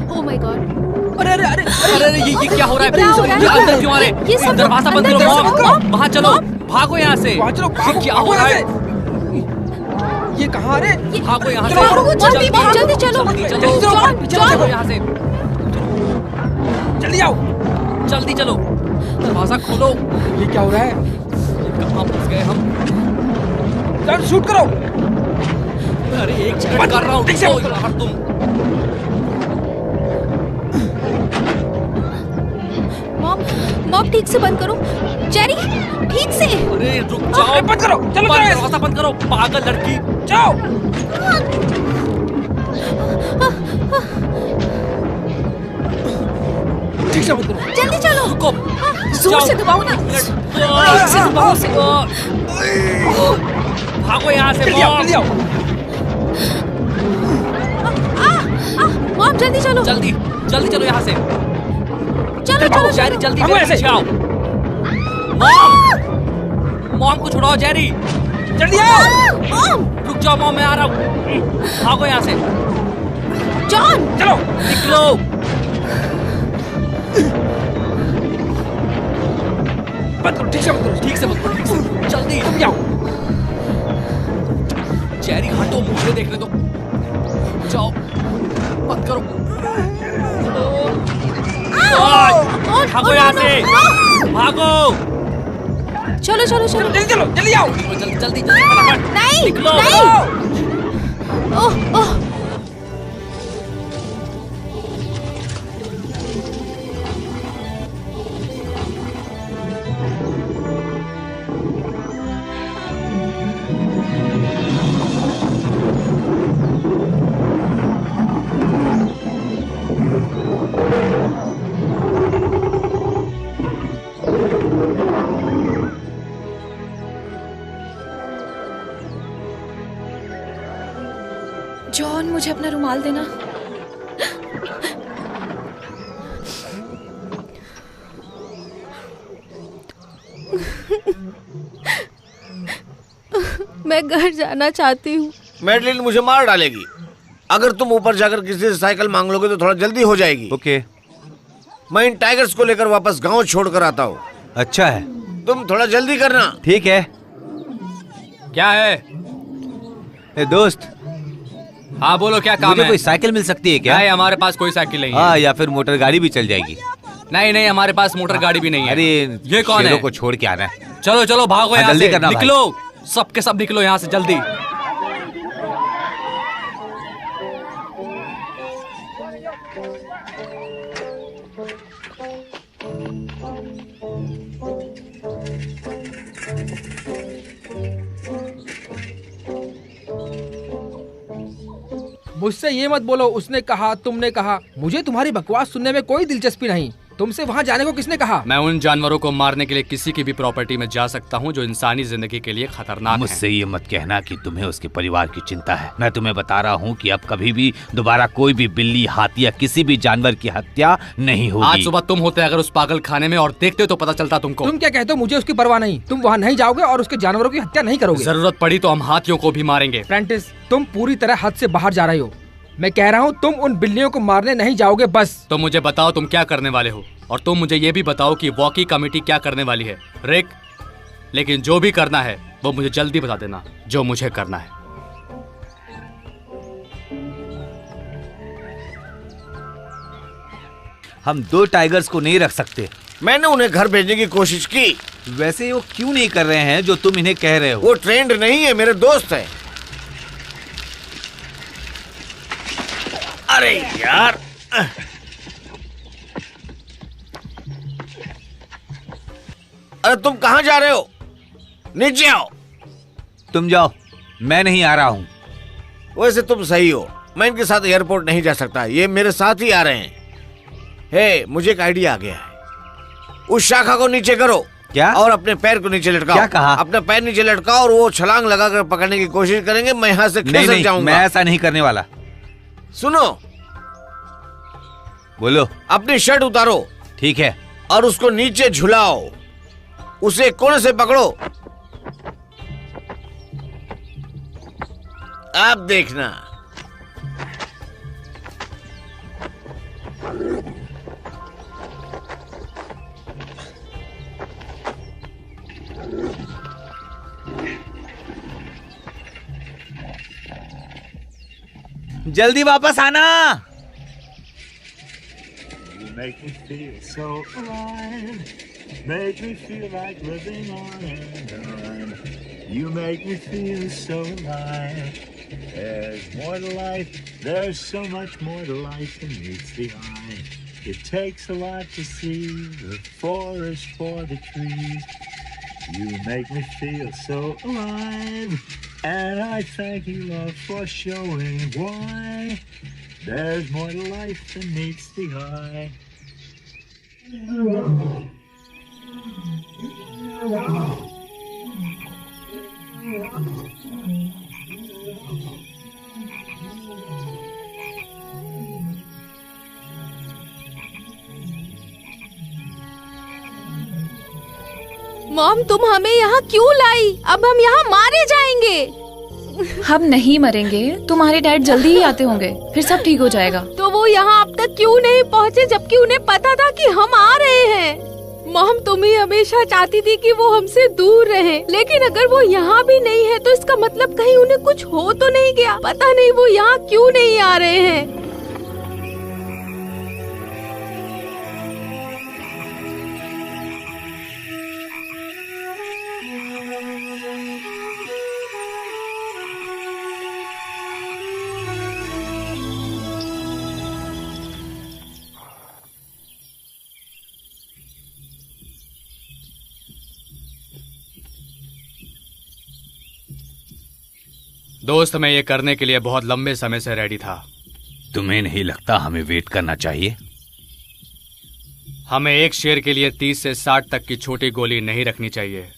Oh my God! अरे अरे अरे अरे ये क्या हो रहा है? क्या हो रहा है? ये अंदर क्यों आ रहे हैं? ये सब दरवाजा बंद अंदर करो। कैसे मॉम, मॉम? वहाँ चलो, भागो यहाँ से। वहाँ चलो, ये क्या हो रहा है? ये कहाँ आ रहे हैं? भागो यहाँ से। भागो, जल्दी, जल्दी चलो। चलो, जॉन, पीछे चलो जॉन। यहाँ से। जल्दी आओ। जल्दी चलो, दरवाजा खोलो। ये क्या हो रहा है? कहाँ फंस गए हम? गन शूट करो। अरे एक सेकंड कर रहा हूँ। ठीक से ओ यार तुम। मॉम, मॉम ठीक से बंद करो। जेरी, ठीक से। अरे रुक जाओ। बंद करो, चलो चलो। दरवाजा बंद करो, पागल लड़की। जाओ। ठीक से बंद करो। जल्दी चलो। रुको। जोर से दबाओ ना। जोर से दबाओ से। भागो यहाँ से। जल्दी आओ, जल्दी आओ। मॉम जल्दी चलो। जल्दी जल्दी चलो यहाँ से। चलो चलो जेरी जल्दी भागो मेरे ऐसे। पीछे आओ। मॉम को छुड़ाओ जेरी। जल्दी आओ। मॉम, रुक जाओ मॉम, मैं आ रहा हूँ। भागो यहाँ से। जॉन। चलो। निकलो। बंद करो, ठीक से बंद करो। ठीक से मत, ठीक से। जल्दी जल्दी आओ। जेरी हटो, मुझे देखने दो। जाओ, मत करो। भागो यहाँ से। भागो। चलो चलो चलो। जल्दी चलो, जल्दी आओ। जल्दी जल्दी फटाफट। नहीं, निकलो। नहीं। ओह ओह। जॉन, मुझे अपना रुमाल देना। मैं घर जाना चाहती हूँ। मैडलिन मुझे मार डालेगी। अगर तुम ऊपर जाकर किसी से साइकिल मांग लोगे तो थोड़ा जल्दी हो जाएगी। ओके। मैं इन टाइगर्स को लेकर वापस गांव छोड़कर आता हूँ। अच्छा है, तुम थोड़ा जल्दी करना। ठीक है। क्या है? ए दोस्त, हाँ बोलो, क्या काम मुझे है? कोई साइकिल मिल सकती है क्या? नहीं, हमारे पास कोई साइकिल नहीं है। हाँ, या फिर मोटर गाड़ी भी चल जाएगी। नहीं नहीं, हमारे पास मोटर गाड़ी भी नहीं है। अरे ये कौन शेरों है? को छोड़ के आना है। चलो चलो भागो हाँ, यहाँ जल्दी से। करना भाई। निकलो, सबके सब निकलो यहाँ से जल्दी। मुझसे ये मत बोलो उसने कहा तुमने कहा। मुझे तुम्हारी बकवास सुनने में कोई दिलचस्पी नहीं। तुमसे वहाँ जाने को किसने कहा? मैं उन जानवरों को मारने के लिए किसी की भी प्रॉपर्टी में जा सकता हूँ जो इंसानी जिंदगी के लिए खतरनाक मुझसे ये मत कहना कि तुम्हें उसके परिवार की चिंता है। मैं तुम्हें बता रहा हूँ कि अब कभी भी दोबारा कोई भी बिल्ली, हाथी या किसी भी जानवर की हत्या नहीं होगी। आज सुबह तुम होते अगर उस पागल खाने में और देखते तो पता चलता तुमको। तुम क्या कहते हो? मुझे उसकी परवाह नहीं। तुम वहाँ नहीं जाओगे और उसके जानवरों की हत्या नहीं करोगे। जरूरत पड़ी तो हम हाथियों को भी मारेंगे। प्रेंटिस, तुम पूरी तरह हद से बाहर जा रहे हो। मैं कह रहा हूँ तुम उन बिल्लियों को मारने नहीं जाओगे बस। तो मुझे बताओ तुम क्या करने वाले हो, और तुम मुझे ये भी बताओ कि वॉकी कमेटी क्या करने वाली है। रिक, लेकिन जो भी करना है वो मुझे जल्दी बता देना, जो मुझे करना है। हम 2 टाइगर्स को नहीं रख सकते। मैंने उन्हें घर भेजने की कोशिश की। वैसे वो क्यों नहीं कर रहे हैं जो तुम इन्हें कह रहे हो? वो ट्रेंड नहीं है, मेरे दोस्त है। अरे यार, अरे तुम कहां जा रहे हो? नीचे आओ। तुम जाओ, मैं नहीं आ रहा हूँ। वैसे तुम सही हो, मैं इनके साथ एयरपोर्ट नहीं जा सकता। ये मेरे साथ ही आ रहे हैं। हे, मुझे एक आइडिया आ गया है। उस शाखा को नीचे करो। क्या? और अपने पैर को नीचे लटकाओ। क्या कहा? अपना पैर नीचे लटकाओ और वो छलांग लगाकर पकड़ने की कोशिश करेंगे। मैं यहाँ से नहीं, खिसक जाऊंगा। मैं ऐसा नहीं करने वाला। सुनो, बोलो। अपनी शर्ट उतारो। ठीक है। और उसको नीचे झुलाओ। उसे कोने से पकड़ो। अब देखना। जल्दी वापस आना। Make me feel so alive. Make me feel like living on and on. You make me feel so alive. There's more to life. There's so much more to life than meets the eye. It takes a lot to see the forest for the trees. You make me feel so alive. And I thank you, love, for showing why. There's more to life than meets the eye. Mom, तुम हमें यहाँ क्यों लाई? अब हम यहाँ मारे जाएंगे। हम नहीं मरेंगे, तुम्हारे डैड जल्दी ही आते होंगे, फिर सब ठीक हो जाएगा। तो वो यहाँ अब तक क्यों नहीं पहुँचे जबकि उन्हें पता था कि हम आ रहे हैं? मॉम, तुम ही हमेशा चाहती थी कि वो हमसे दूर रहे, लेकिन अगर वो यहाँ भी नहीं है तो इसका मतलब कहीं उन्हें कुछ हो तो नहीं गया। पता नहीं वो यहाँ क्यों नहीं आ रहे हैं। दोस्त, मैं ये करने के लिए बहुत लंबे समय से रेडी था। तुम्हें नहीं लगता हमें वेट करना चाहिए? हमें एक शेर के लिए 30 से 60 तक की छोटी गोली नहीं रखनी चाहिए।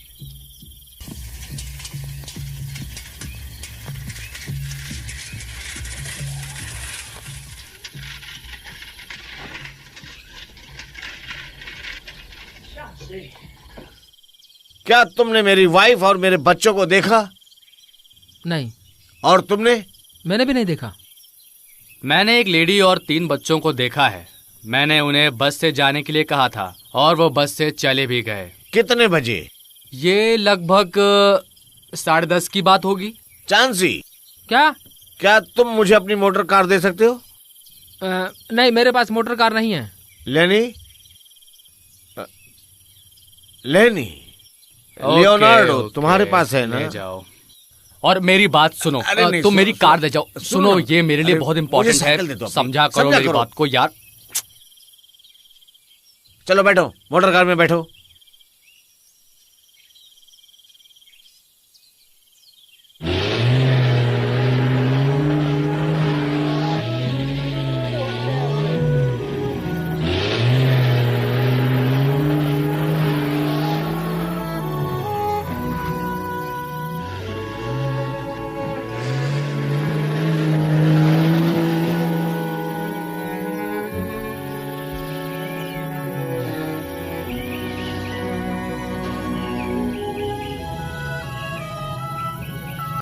क्या तुमने मेरी वाइफ और मेरे बच्चों को देखा? नहीं। और तुमने? मैंने भी नहीं देखा। मैंने एक लेडी और 3 बच्चों को देखा है। मैंने उन्हें बस से जाने के लिए कहा था और वो बस से चले भी गए। कितने बजे? ये लगभग 10:30 की बात होगी। चांसी, क्या तुम मुझे अपनी मोटर कार दे सकते हो? नहीं, मेरे पास मोटर कार नहीं है। लेनी, लियोनार्डो, तुम्हारे पास है ना? ले जाओ और मेरी बात सुनो। नहीं, तुम मेरी कार ले जाओ। सुनो, ये मेरे लिए अरे, बहुत मुझे इम्पोर्टेंट साइकिल दे है। दो अपनी। समझा करो मेरी बात को यार। चलो बैठो, मोटर कार में बैठो।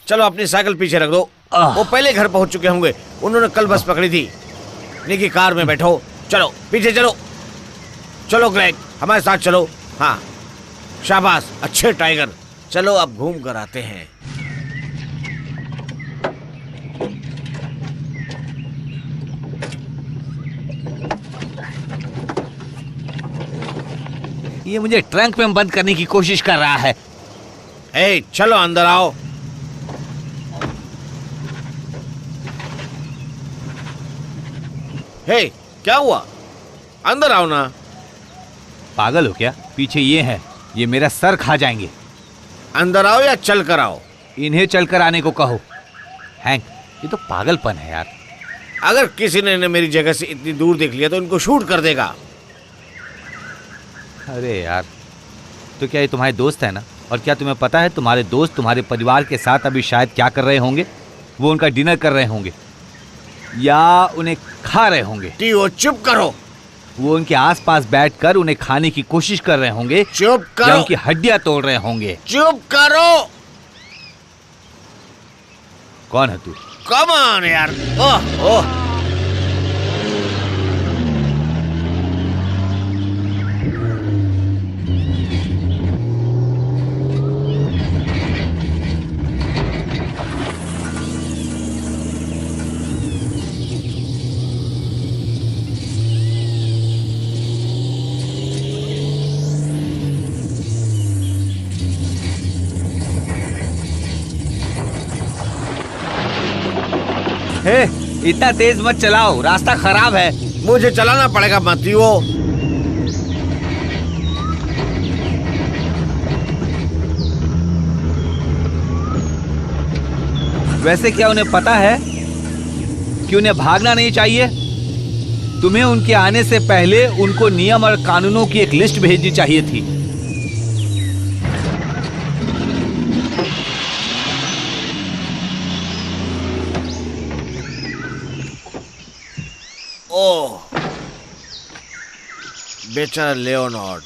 चलो अपनी साइकिल पीछे रख दो। वो पहले घर पहुंच चुके होंगे, उन्होंने कल बस पकड़ी थी। निकी कार में बैठो, चलो पीछे चलो। चलो ग्रेग, हमारे साथ चलो। हाँ शाबाश, अच्छे टाइगर। चलो अब घूम कर आते हैं। ये मुझे ट्रंक में बंद करने की कोशिश कर रहा है। ए, चलो अंदर आओ। हे, क्या हुआ? अंदर आओ ना। पागल हो क्या? पीछे ये है, ये मेरा सर खा जाएंगे। अंदर आओ या चल कर आओ। इन्हें चलकर आने को कहो। हैंक, ये तो पागलपन है यार। अगर किसी ने मेरी जगह से इतनी दूर देख लिया तो इनको शूट कर देगा। अरे यार, तो क्या ये तुम्हारे दोस्त है ना? और क्या तुम्हें पता है तुम्हारे दोस्त तुम्हारे परिवार के साथ अभी शायद क्या कर रहे होंगे? वो उनका डिनर कर रहे होंगे या उन्हें खा रहे होंगे। टीओ चुप करो। वो उनके आसपास बैठकर उन्हें खाने की कोशिश कर रहे होंगे। चुप करो। या उनकी हड्डियां तोड़ रहे होंगे। चुप करो। कौन है तू? कम ऑन यार। ओह ओह, हे, इतना तेज मत चलाओ, रास्ता खराब है। मुझे चलाना पड़ेगा मतियो। वैसे क्या उन्हें पता है कि उन्हें भागना नहीं चाहिए? तुम्हें उनके आने से पहले उनको नियम और कानूनों की एक लिस्ट भेजनी चाहिए थी। ओह, बेचारा लियोनार्ड।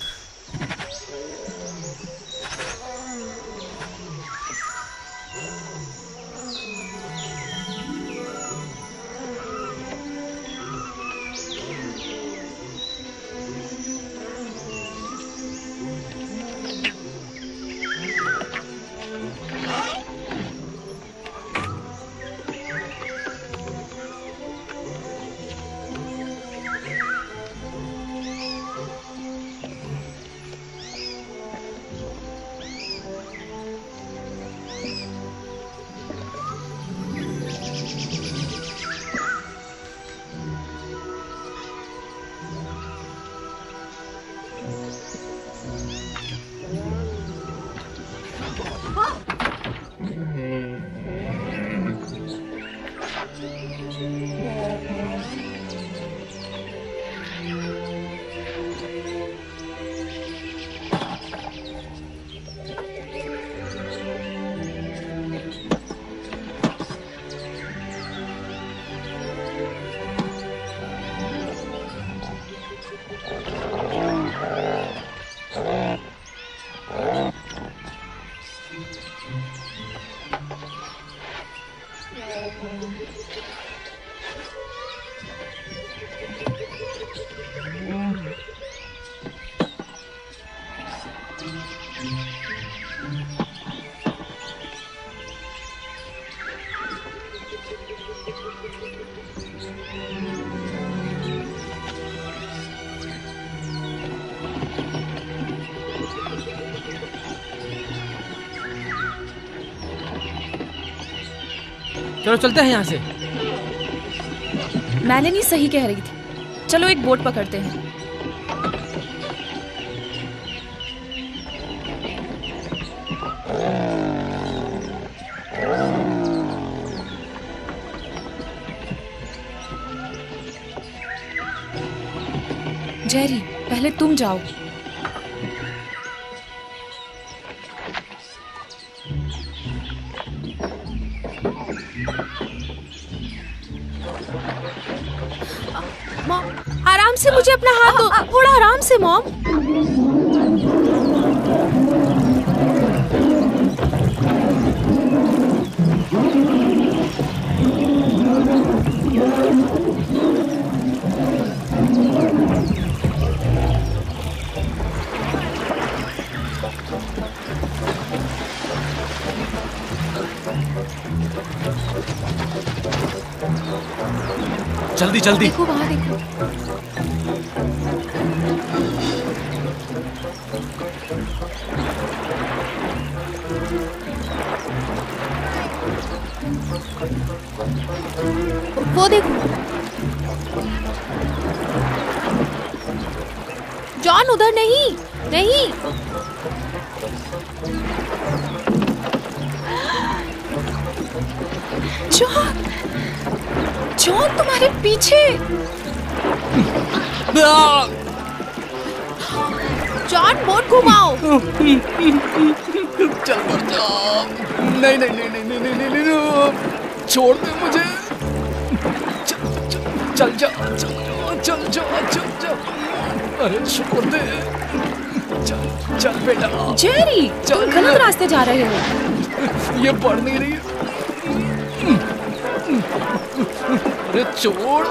चलो चलते हैं यहाँ से। मैंने सही कह रही थी। चलो एक बोट पकड़ते हैं। जेरी, पहले तुम जाओ। मॉम, आराम से, मुझे अपना हाथ दो। थोड़ा आराम से मॉम। जल्दी जल्दी। देखो वहाँ देखो। वो देखो। जॉन उधर नहीं, नहीं। जॉन, जॉन तुम्हारे पीछे। जॉन बोट घुमाओ। चल मर जा। नहीं नहीं नहीं नहीं नहीं नहीं नहीं, नहीं। छोड़ दे मुझे। चल जा चल जा चल जा चल जा। अरे छोड़ दे। चल चल बेटा। जेरी, तुम गलत रास्ते जा रहे हो। ये पढ़ नहीं रही है। अरे छोड़।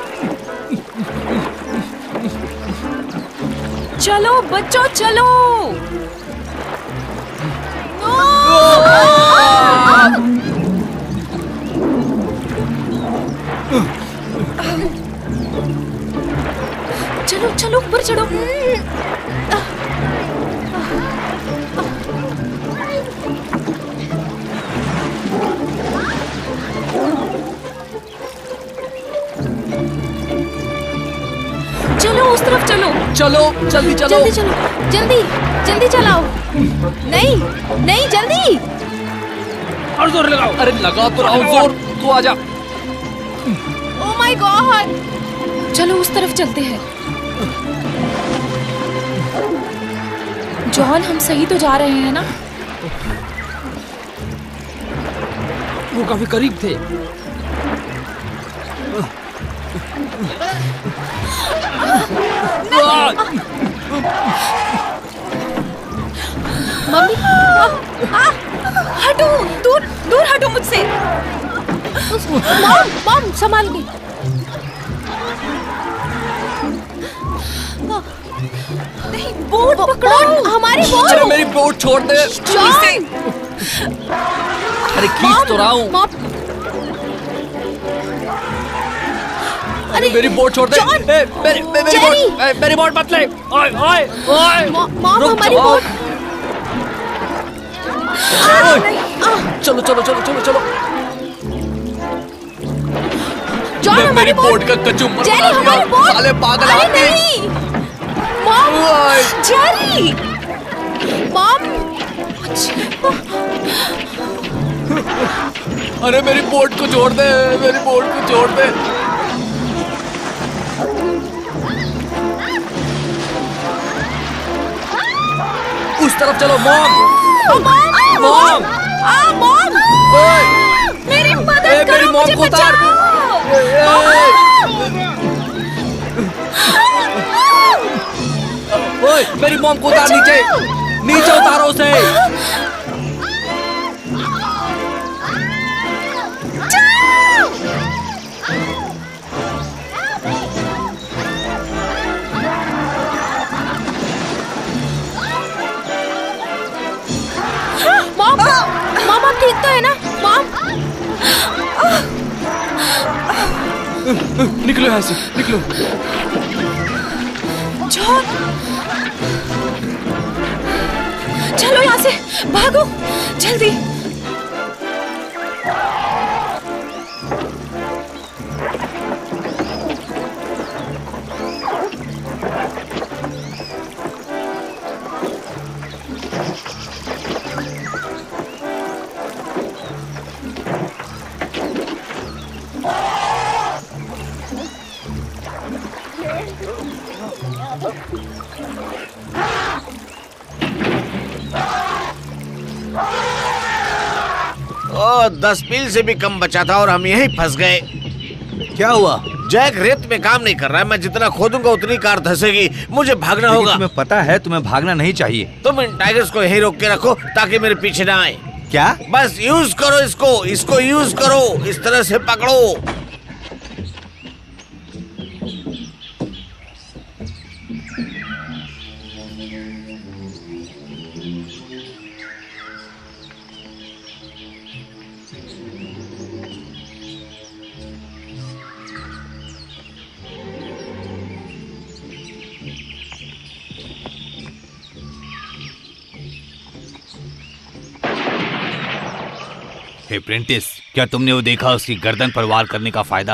चलो बच्चों चलो। चलो चलो ऊपर चढ़ो। चलो उस तरफ चलो। चलो जल्दी चलो। जल्दी चलो, जल्दी जल्दी चलाओ। नहीं नहीं, जल्दी। और जोर लगाओ। अरे लगा तो रहा हूं जोर। तू आजा। Oh my God. चलो उस तरफ चलते हैं। जॉन, हम सही तो जा रहे हैं ना? वो काफी करीब थे। मम्मी, हटो, दूर दूर हटो मुझसे। मॉम मॉम संभाल के। नहीं, बोट पकड़ो। हमारी अरे बोट। मेरी बोट छोड़ दे। जॉन। अरे खींच तो रहा हूँ। मॉम। अरे मेरी बोट छोड़ दे। जॉन। मेरी जेरी। बोट, मेरी बोट मत ले। ओए ओए ओए। मॉम रुक हमारी जाओ। बोट। चलो चलो चलो चलो चलो। जॉन मैं हमारी मेरी बोट। बोट का कचुम्बर जेरी बना दिया। हमारी बोट। साले पागल अरे आदमी। नहीं। मॉम। ओए। Jerry, mom. अरे मेरी बोट को छोड़ दे। मेरी बोट को छोड़ दे। उस तरफ चलो मॉम। मॉम। मॉम। ओए। मेरी मदद ए, करो, मेरी मॉम मुझे को उतार। बचाओ। ओए मेरी मॉम को उतार नीचे। नीचे उतारो उसे। मॉम, मॉम आप ठीक तो है ना? मॉम। निकलो यहाँ से, निकलो। जॉन, चलो यहाँ से, भागो जल्दी। ओ, 10 मील से भी कम बचा था और हम यहीं फंस गए। क्या हुआ? जैक रेत में काम नहीं कर रहा है। मैं जितना खोदूंगा उतनी कार धंसेगी। मुझे भागना लेकिन होगा। तुम्हें पता है तुम्हें भागना नहीं चाहिए। तुम इन टाइगर्स को यहीं रोक के रखो ताकि मेरे पीछे ना आए। क्या? बस यूज करो इसको यूज करो। इस तरह से पकड़ो। हे प्रेंटिस, क्या तुमने वो देखा उसकी गर्दन पर वार करने का फायदा?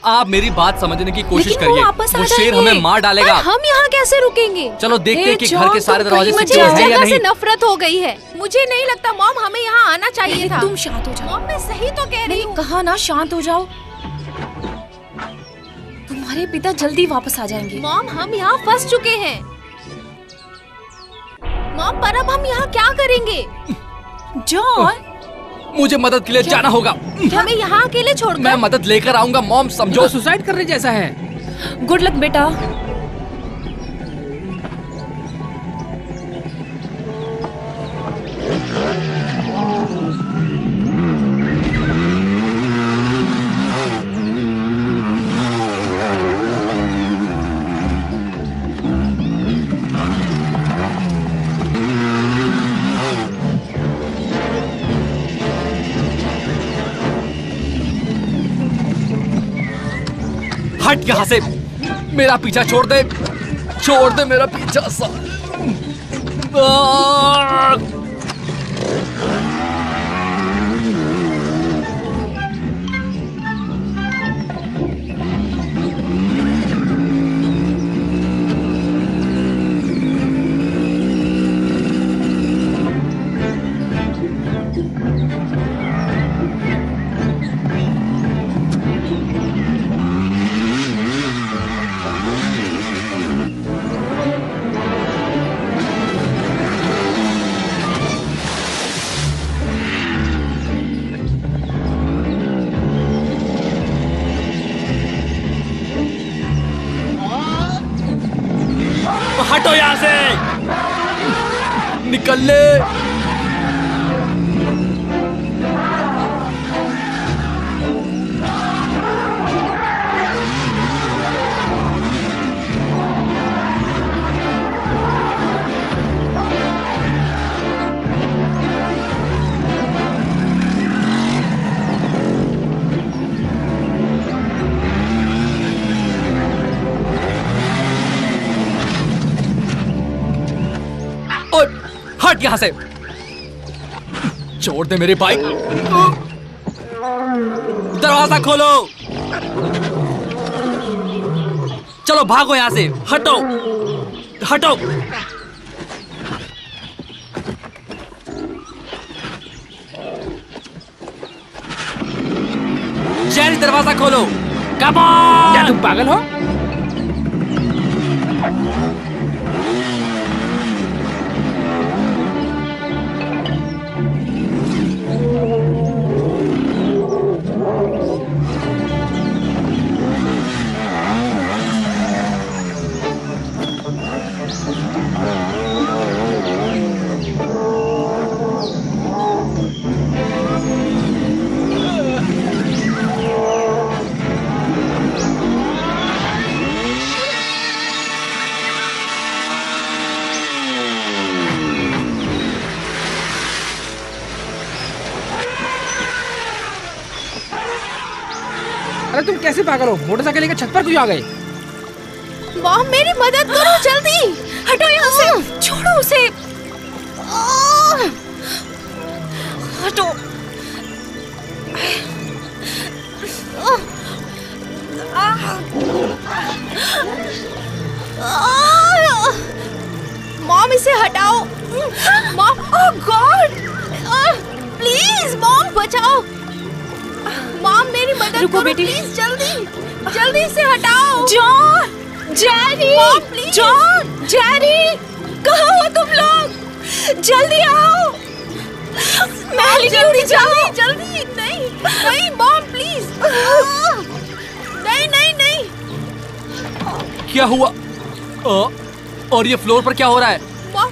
आप मेरी बात समझने की कोशिश लेकिन वो करिए। वापस आ वो शेर जाएंगे। हमें मार डालेगा। और हम यहाँ कैसे रुकेंगे? चलो देखते हैं कि घर के सारे तो दरवाजे मुझे सिक्योर इस हैं या जगह से नहीं। नफरत हो गई है। मुझे नहीं लगता मॉम हमें यहाँ आना चाहिए था। तुम शांत हो जाओ। मॉम मैं सही तो कह रही हूँ। कहा ना शांत हो जाओ। तुम्हारे पिता जल्दी वापस आ जाएंगे। मॉम हम यहाँ फंस चुके हैं। मॉम पर अब हम यहाँ क्या करेंगे? जॉन, मुझे मदद के लिए जाना होगा। हमें यहाँ अकेले छोड़ मैं मदद लेकर आऊंगा मॉम, समझो। जो सुसाइड करने जैसा है। गुड लक बेटा। हट यहाँ से, मेरा पीछा छोड़ दे, छोड़ दे मेरा पीछा सा। हटो यहाँ से, निकल ले। हट यहाँ से, छोड़ दे मेरी बाइक। दरवाजा खोलो, चलो भागो यहाँ से, हटो हटो। जेरी दरवाजा खोलो, कम ऑन। क्या तुम पागल हो? अरे तुम कैसे पागल हो? मोटरसाइकिल लेकर छत पर क्यों आ गए? मॉम मेरी मदद करो जल्दी। हटो यहाँ से, छोड़ो उसे। हटो। मॉम इसे हटाओ। Mom, oh God, please mom बचाओ। मॉम मेरी मदद रुको करो बेटी। प्लीज, जल्दी जल्दी इसे हटाओ। John, Jerry, please। John, Jerry, कहाँ हो तुम लोग? जल्दी आओ। मेलिनी उड़ जाओ। जल्दी। नहीं नहीं मॉम प्लीज। नहीं नहीं नहीं। क्या हुआ? और ये फ्लोर पर क्या हो रहा है? मॉम,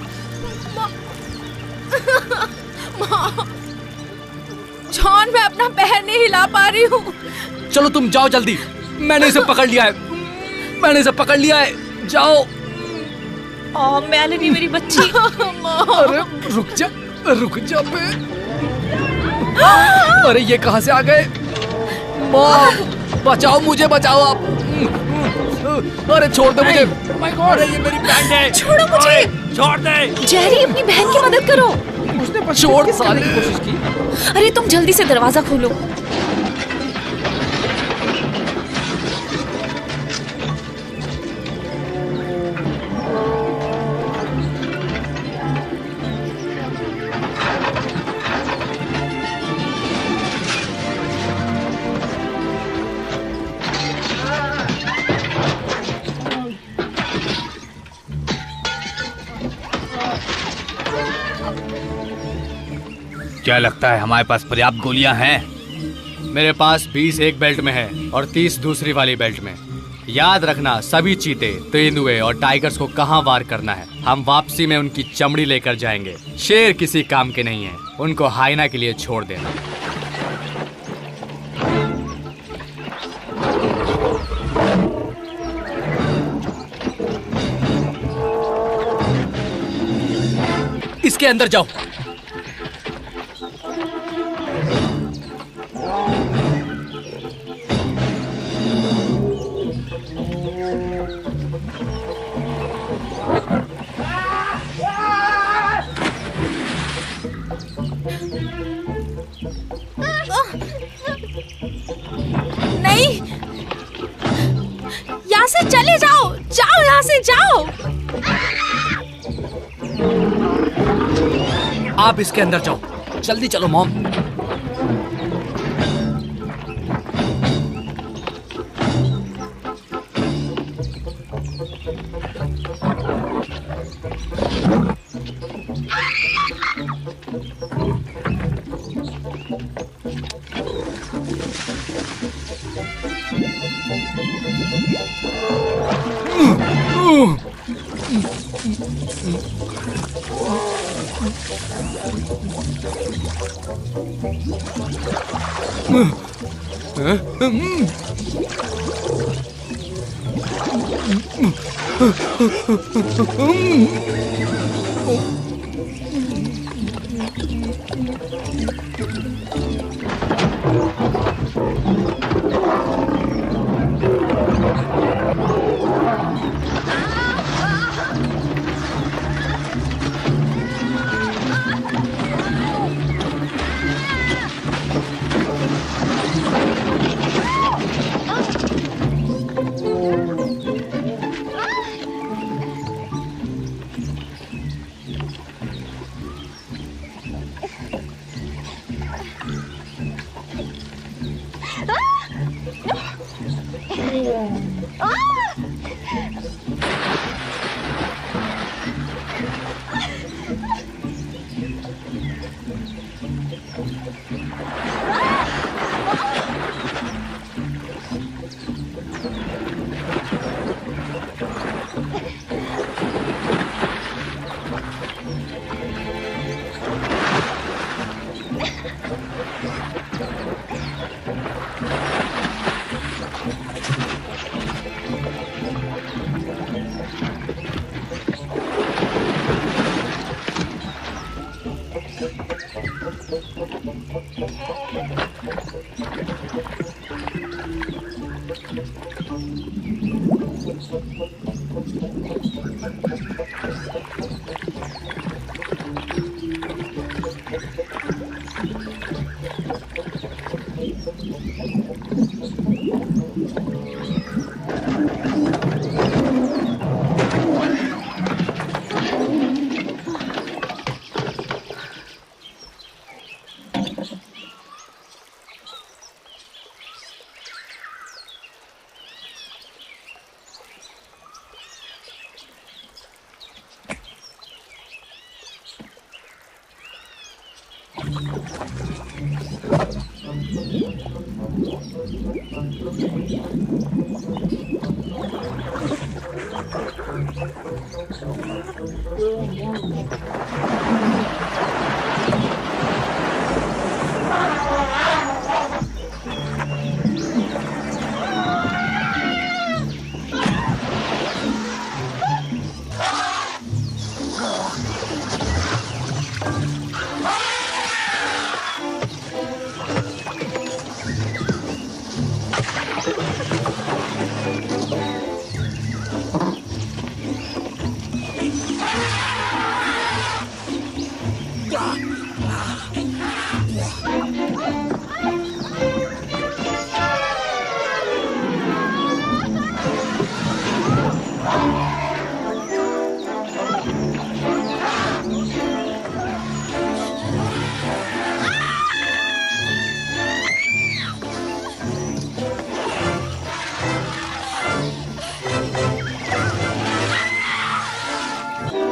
मॉम, जॉन मैं अपना पैर नहीं हिला पा रही हूँ। चलो तुम जाओ जल्दी, मैंने इसे पकड़ लिया है, मैंने इसे पकड़ लिया है, जाओ। मेलिनी मेरी बच्ची। अरे रुक जा बे। अरे ये कहाँ से आ गए? मॉम बचाओ, मुझे बचाओ आप। अरे छोड़ दे मुझे। माय गॉड, अरे ये मेरी पैंट है। छोड़ो मुझे। छोड़ दे। जेरी अपनी बहन की मदद करो। उसने बस छोड़ किस करने की साले। कोशिश की। अरे तुम जल्दी से दरवाजा खोलो। क्या लगता है हमारे पास पर्याप्त गोलियां हैं? मेरे पास 20 एक बेल्ट में है और 30 दूसरी वाली बेल्ट में। याद रखना, सभी चीते, तेंदुए और टाइगर्स को कहाँ वार करना है। हम वापसी में उनकी चमड़ी लेकर जाएंगे। शेर किसी काम के नहीं है, उनको हाइना के लिए छोड़ देना। इसके अंदर जाओ। नहीं, यहाँ से चले जाओ, जाओ यहाँ से जाओ। आप इसके अंदर जाओ, जल्दी चलो मॉम।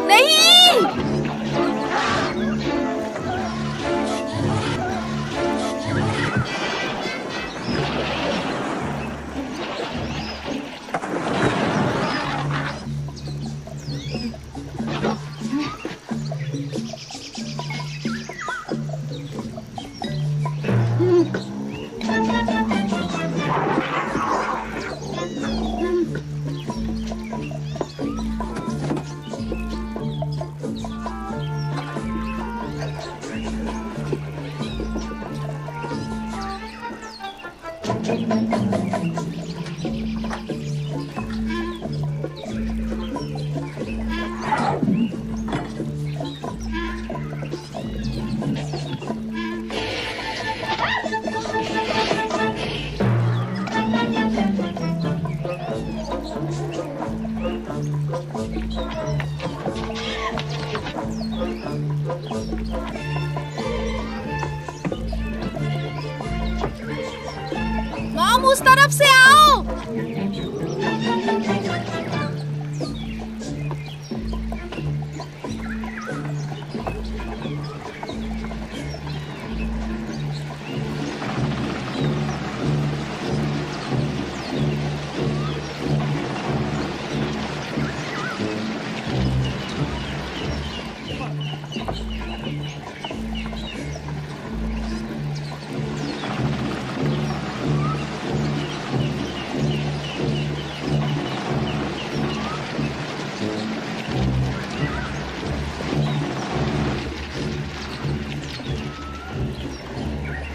नहीं। मॉम, उस तरफ से आओ।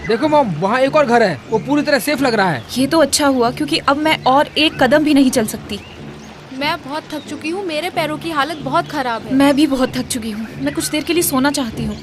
देखो मॉम, वहाँ एक और घर है, वो पूरी तरह सेफ लग रहा है। ये तो अच्छा हुआ क्योंकि अब मैं और एक कदम भी नहीं चल सकती। मैं बहुत थक चुकी हूँ, मेरे पैरों की हालत बहुत खराब है। मैं भी बहुत थक चुकी हूँ, मैं कुछ देर के लिए सोना चाहती हूँ।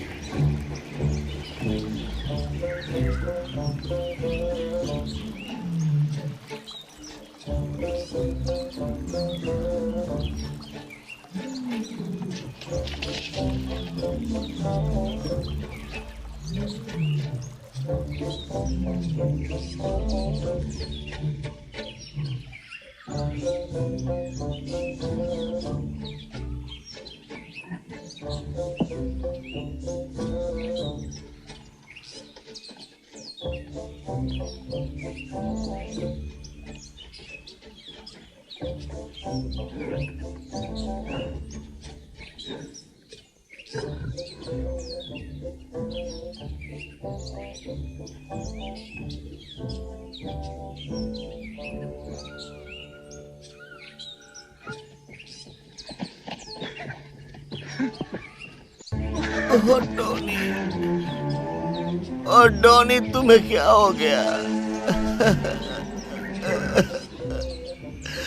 और डॉनी, तुम्हें क्या हो गया?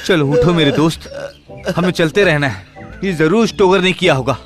चलो उठो मेरे दोस्त, हमें चलते रहना है। ये जरूर स्टोगर ने किया होगा।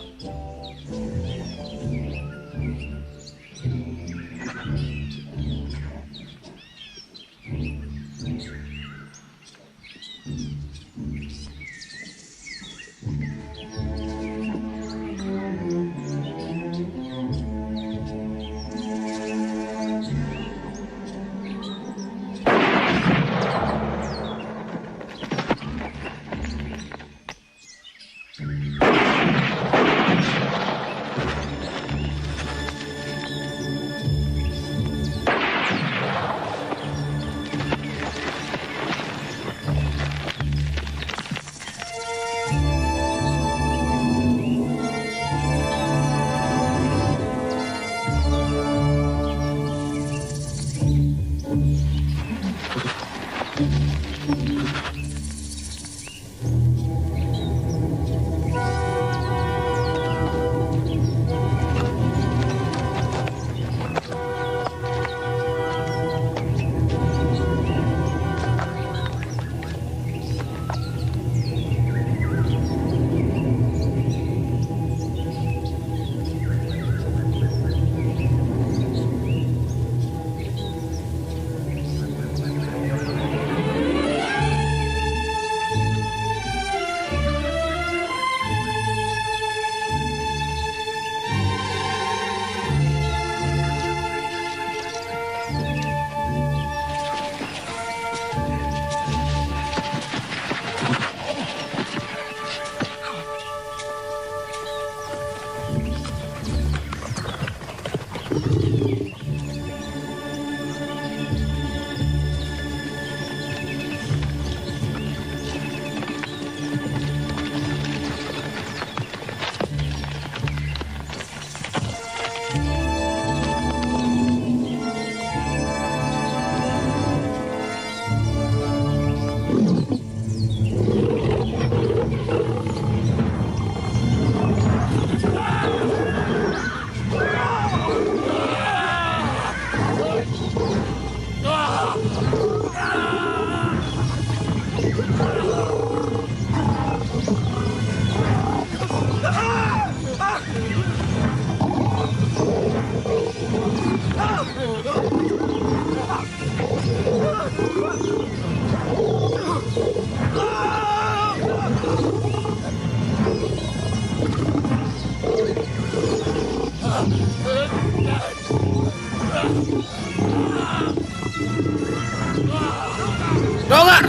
टोगर,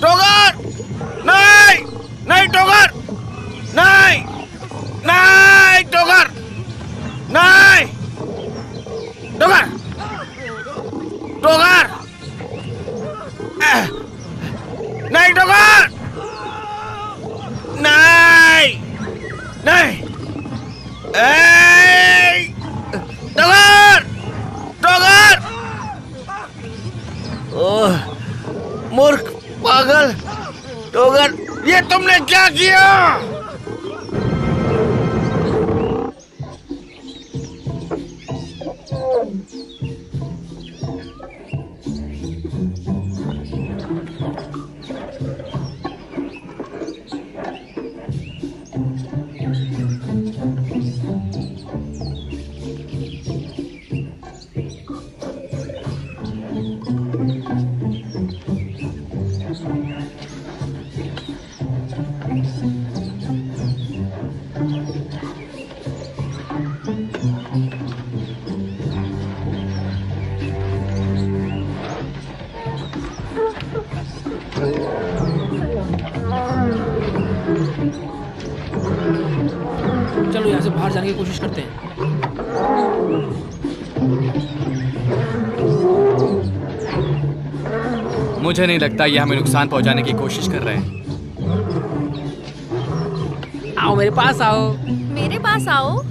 टोगर, नहीं, नहीं टोगर, नहीं, नहीं टोगर, नहीं, टोगर, टोगर, नहीं टोगर, नहीं, नहीं, टोगर, टोगर, ओह, मूर्ख, पागल, टोगर, ये तुमने क्या किया? चलो यहाँ से बाहर जाने की कोशिश करते हैं। मुझे नहीं लगता ये हमें नुकसान पहुंचाने की कोशिश कर रहे हैं। आओ मेरे पास आओ। मेरे पास आओ।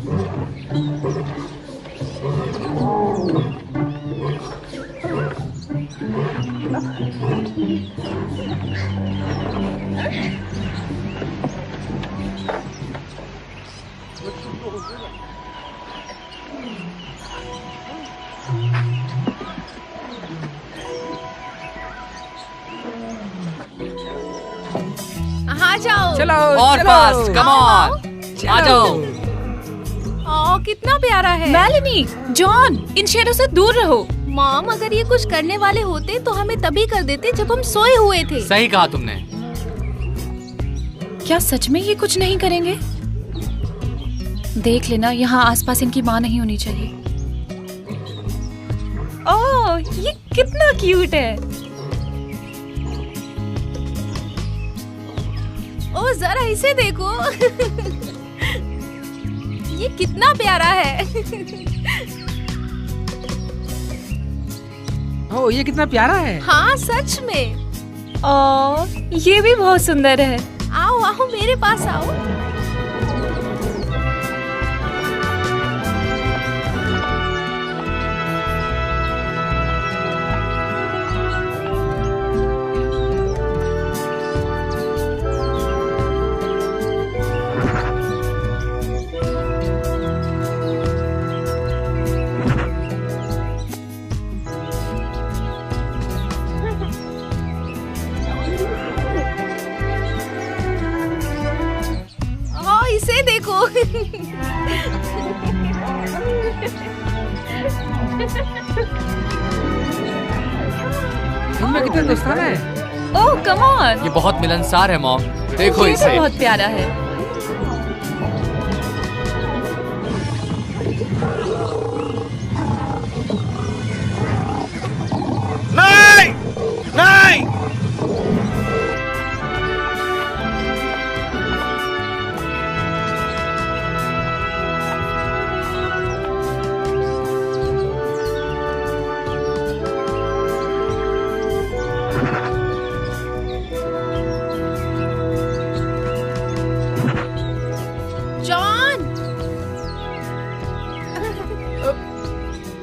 हाँ जाओ। चलो और चलो। पास, कम ऑन, आ जाओ। कितना प्यारा है। मेलेनी, जॉन, इन शेरों से दूर रहो। मॉम, अगर ये कुछ करने वाले होते तो हमें तभी कर देते जब हम सोए हुए थे। सही कहा तुमने। क्या सच में ये कुछ नहीं करेंगे? देख लेना, यहाँ आसपास इनकी माँ नहीं होनी चाहिए। ओह, ये कितना क्यूट है। ओ जरा इसे देखो। ये कितना प्यारा है। ओ, ये कितना प्यारा है। हाँ सच में। ओह, ये भी बहुत सुंदर है। आओ आओ मेरे पास आओ। इसे देखो। इनमें कितने दोस्ताना है। ओह कम ऑन, ये बहुत मिलनसार है मॉम, देखो ये इसे। तो बहुत प्यारा है। नहीं, नहीं,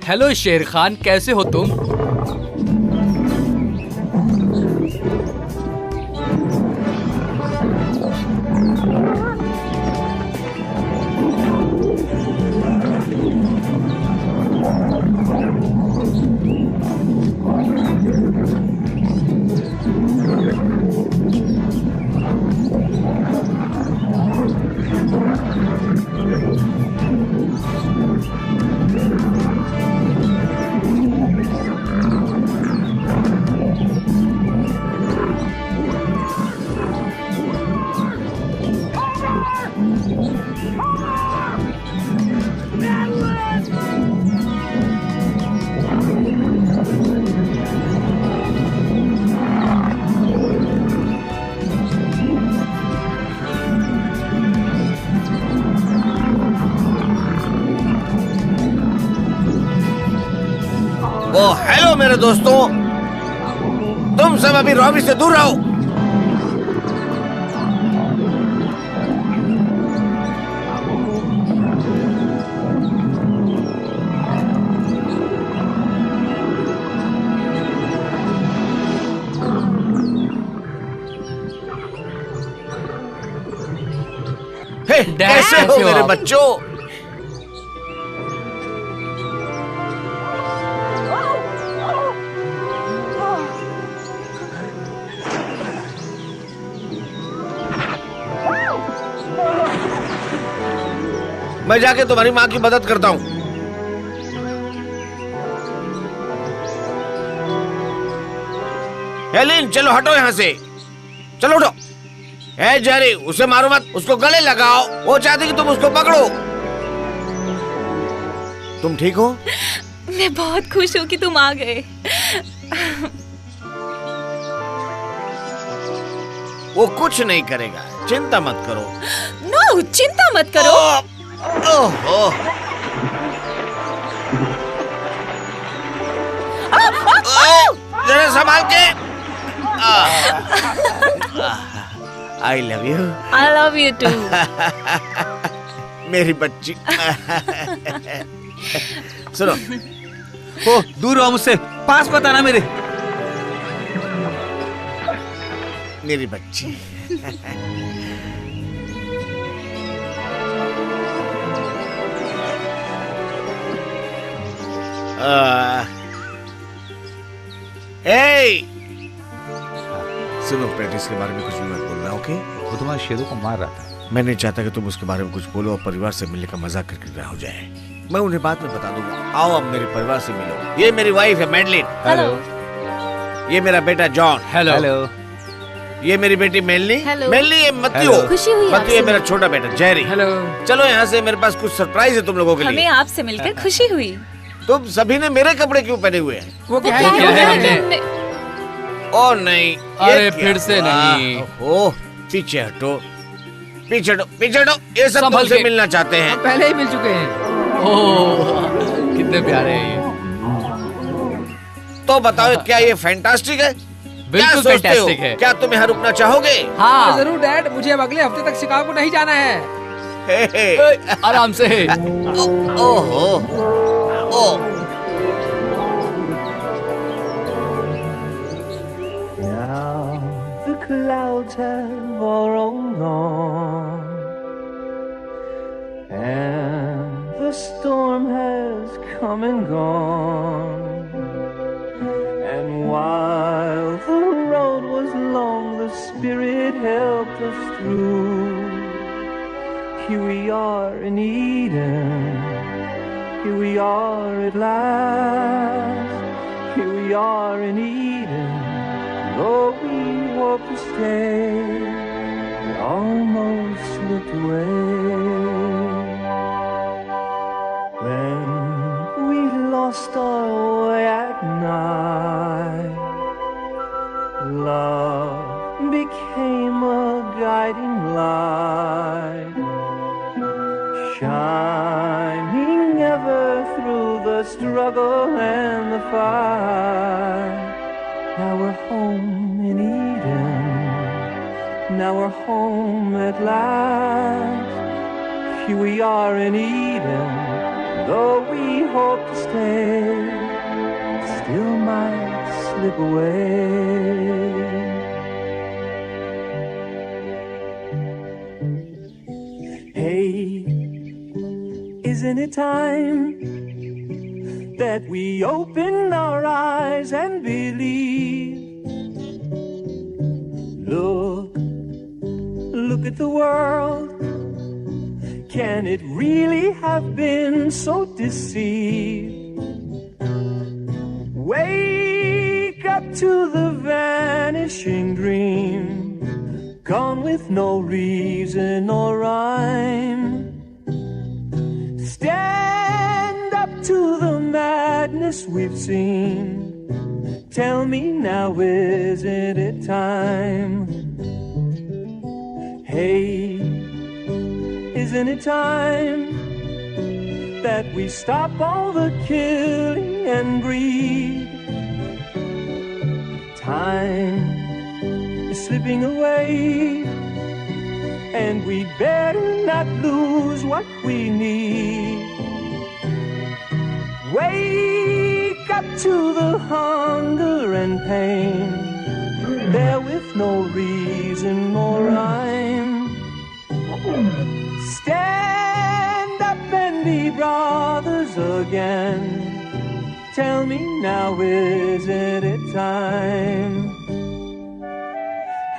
हेलो शेर खान, कैसे हो तुम? ओ हेलो मेरे दोस्तों, तुम सब अभी रॉबी से दूर रहो। कैसे हो मेरे बच्चों? मैं जाके तुम्हारी माँ की मदद करता हूँ। हेलिन चलो हटो यहाँ से, चलो उठो। है जेरी, उसे मारो मत, उसको गले लगाओ। वो चाहती कि तुम उसको पकड़ो। तुम ठीक हो? मैं बहुत खुश हूँ कि तुम आ गए। वो कुछ नहीं करेगा, चिंता मत करो। नो, चिंता मत करो। ओह, जरा संभाल के। I love you. I love you too. मेरी बच्ची। सुनो, ओ दूर रहो मुझसे, पास मत आना मेरे। मेरी बच्ची। सुनो, प्रैक्टिस के बारे में कुछ भी मत बोलना, ओके? वो तुम्हारे शेरों को मार रहा था। मैं नहीं चाहता कि तुम उसके बारे में कुछ बोलो और परिवार से मिलने का मजाक करके हो जाए। मैं उन्हें बाद में बता दूंगा। आओ अब मेरे परिवार से मिलो। ये मेरी वाइफ है मैडलिन। हेलो। ये मेरा बेटा जॉन। हेलो। ये मेरी बेटी मेलनी। हेलो। मेलनी, ये मत्तियो। खुशी हुई मत्तियो, ये आपसे। मेरा छोटा बेटा जेरी। हेलो। चलो यहाँ से, मेरे पास कुछ सरप्राइज है तुम लोगों के हमें लिए। आपसे मिलकर खुशी हुई। तुम सभी ने मेरे कपड़े क्यों पहने हुए हैं? वो क्या क्या है? है है? हमने? ओ नहीं, अरे फिर से नहीं। ओह, पीछे हटो, पीछे हटो, पीछे हटो। ये सब संभल तुमसे के। मिलना चाहते हैं। हम पहले ही मिल चुके हैं। ओह, कितने प्यारे हैं ये। तो बताओ, क्या ये फैंटास्टिक है? बिल्कुल क्या सोचते हो? फैंटास्टिक है। क्या तुम यहाँ रुकना चाहोगे? हाँ, जरूर डैड, मुझे अब अगले हफ्ते तक शिकागो नहीं जाना है। हे, हे। आराम से। ओहो, ओह। Now the clouds have all rolled on, and the storm has come and gone. And while the road was long, the Spirit helped us through. Here we are in Eden, here we are at last. Here we are in Eden. Though we hope to stay, we almost slipped away. When we lost our way at night, love became a guiding light, shining ever through the struggle and the fight. Now we're home in Eden, now we're home at last. Here we are in Eden, though we hope to stay, still might slip away. Hey, isn't it time that we open our eyes and believe? Look at the world. Can it really have been so deceived? Wake up to the vanishing dream, gone with no reason or rhyme. Stand up to the madness we've seen. Tell me now, isn't it time? Hey, isn't it time that we stop all the killing and greed. Time is slipping away, and we better not lose what we need. Wake up to the hunger and pain, there with no reason or rhyme. Stand up and be brothers again. Tell me now, isn't it time?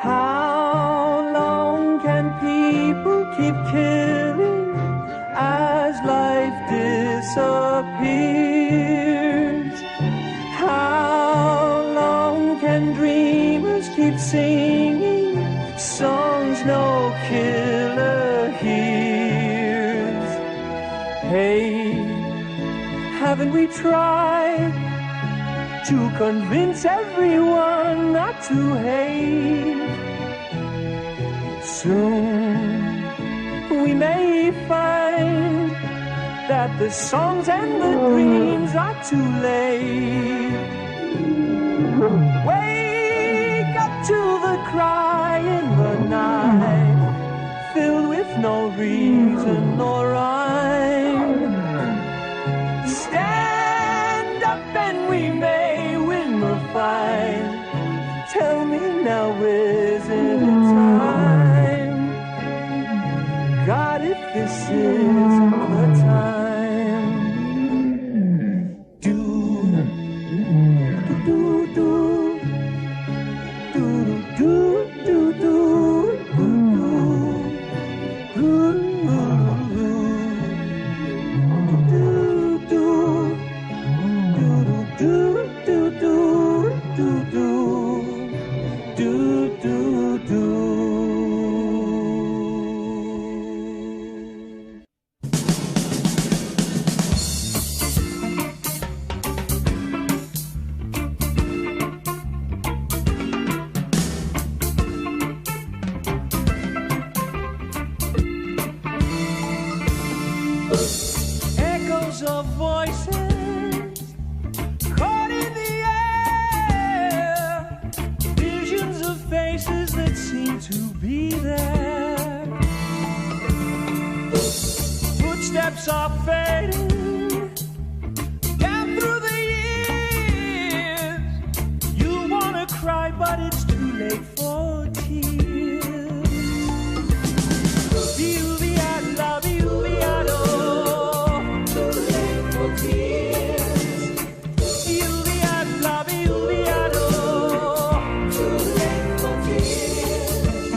How long can people keep killing as life disappears? How long can dreamers keep singing songs no killer hears? Hey, haven't we tried to convince everyone not to hate? Soon we may find that the songs and the dreams are too late. Wake up to the cry in the night, filled with no reason nor rhyme. Stand up and we may win the fight. Tell me now, isn't it time? God, if this isn't the time. Do, do, do, do, do, do, do, do, do, Echoes of voices caught in the air, visions of faces that seem to be there. Footsteps are fading down through the years. You wanna cry, but it's too late for tears. Feel the I love you, the I don't. Too late for tears. Feel the I love you, the I don't. Too late for tears.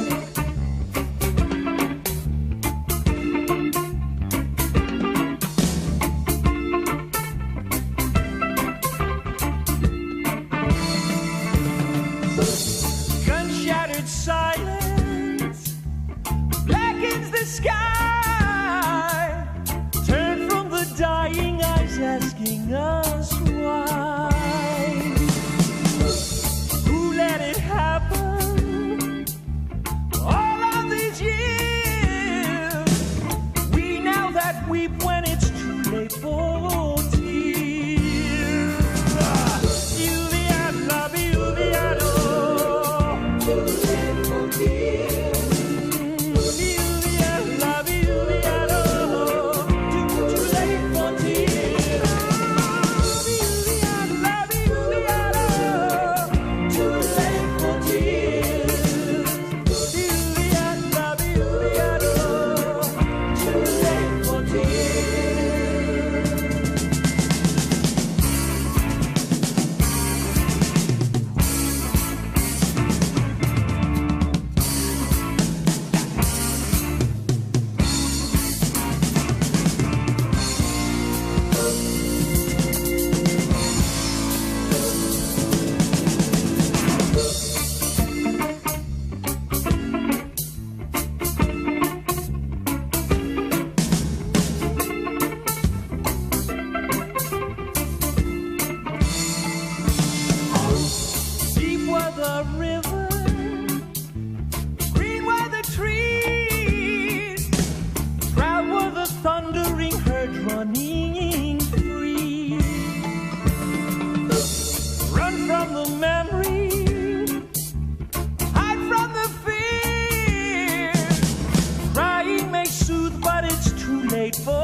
Gun-shattered silence blackens the sky. Turn from the dying eyes asking us why. Who let it happen? All of these years. We now that weep when it's too late for tears. You the I love you, the I don't. Too late for tears. You the I love you, the I don't. Too late for tears. You the I love you, the I don't. Too late for tears. You the I love you, the I don't. Too late for tears. late for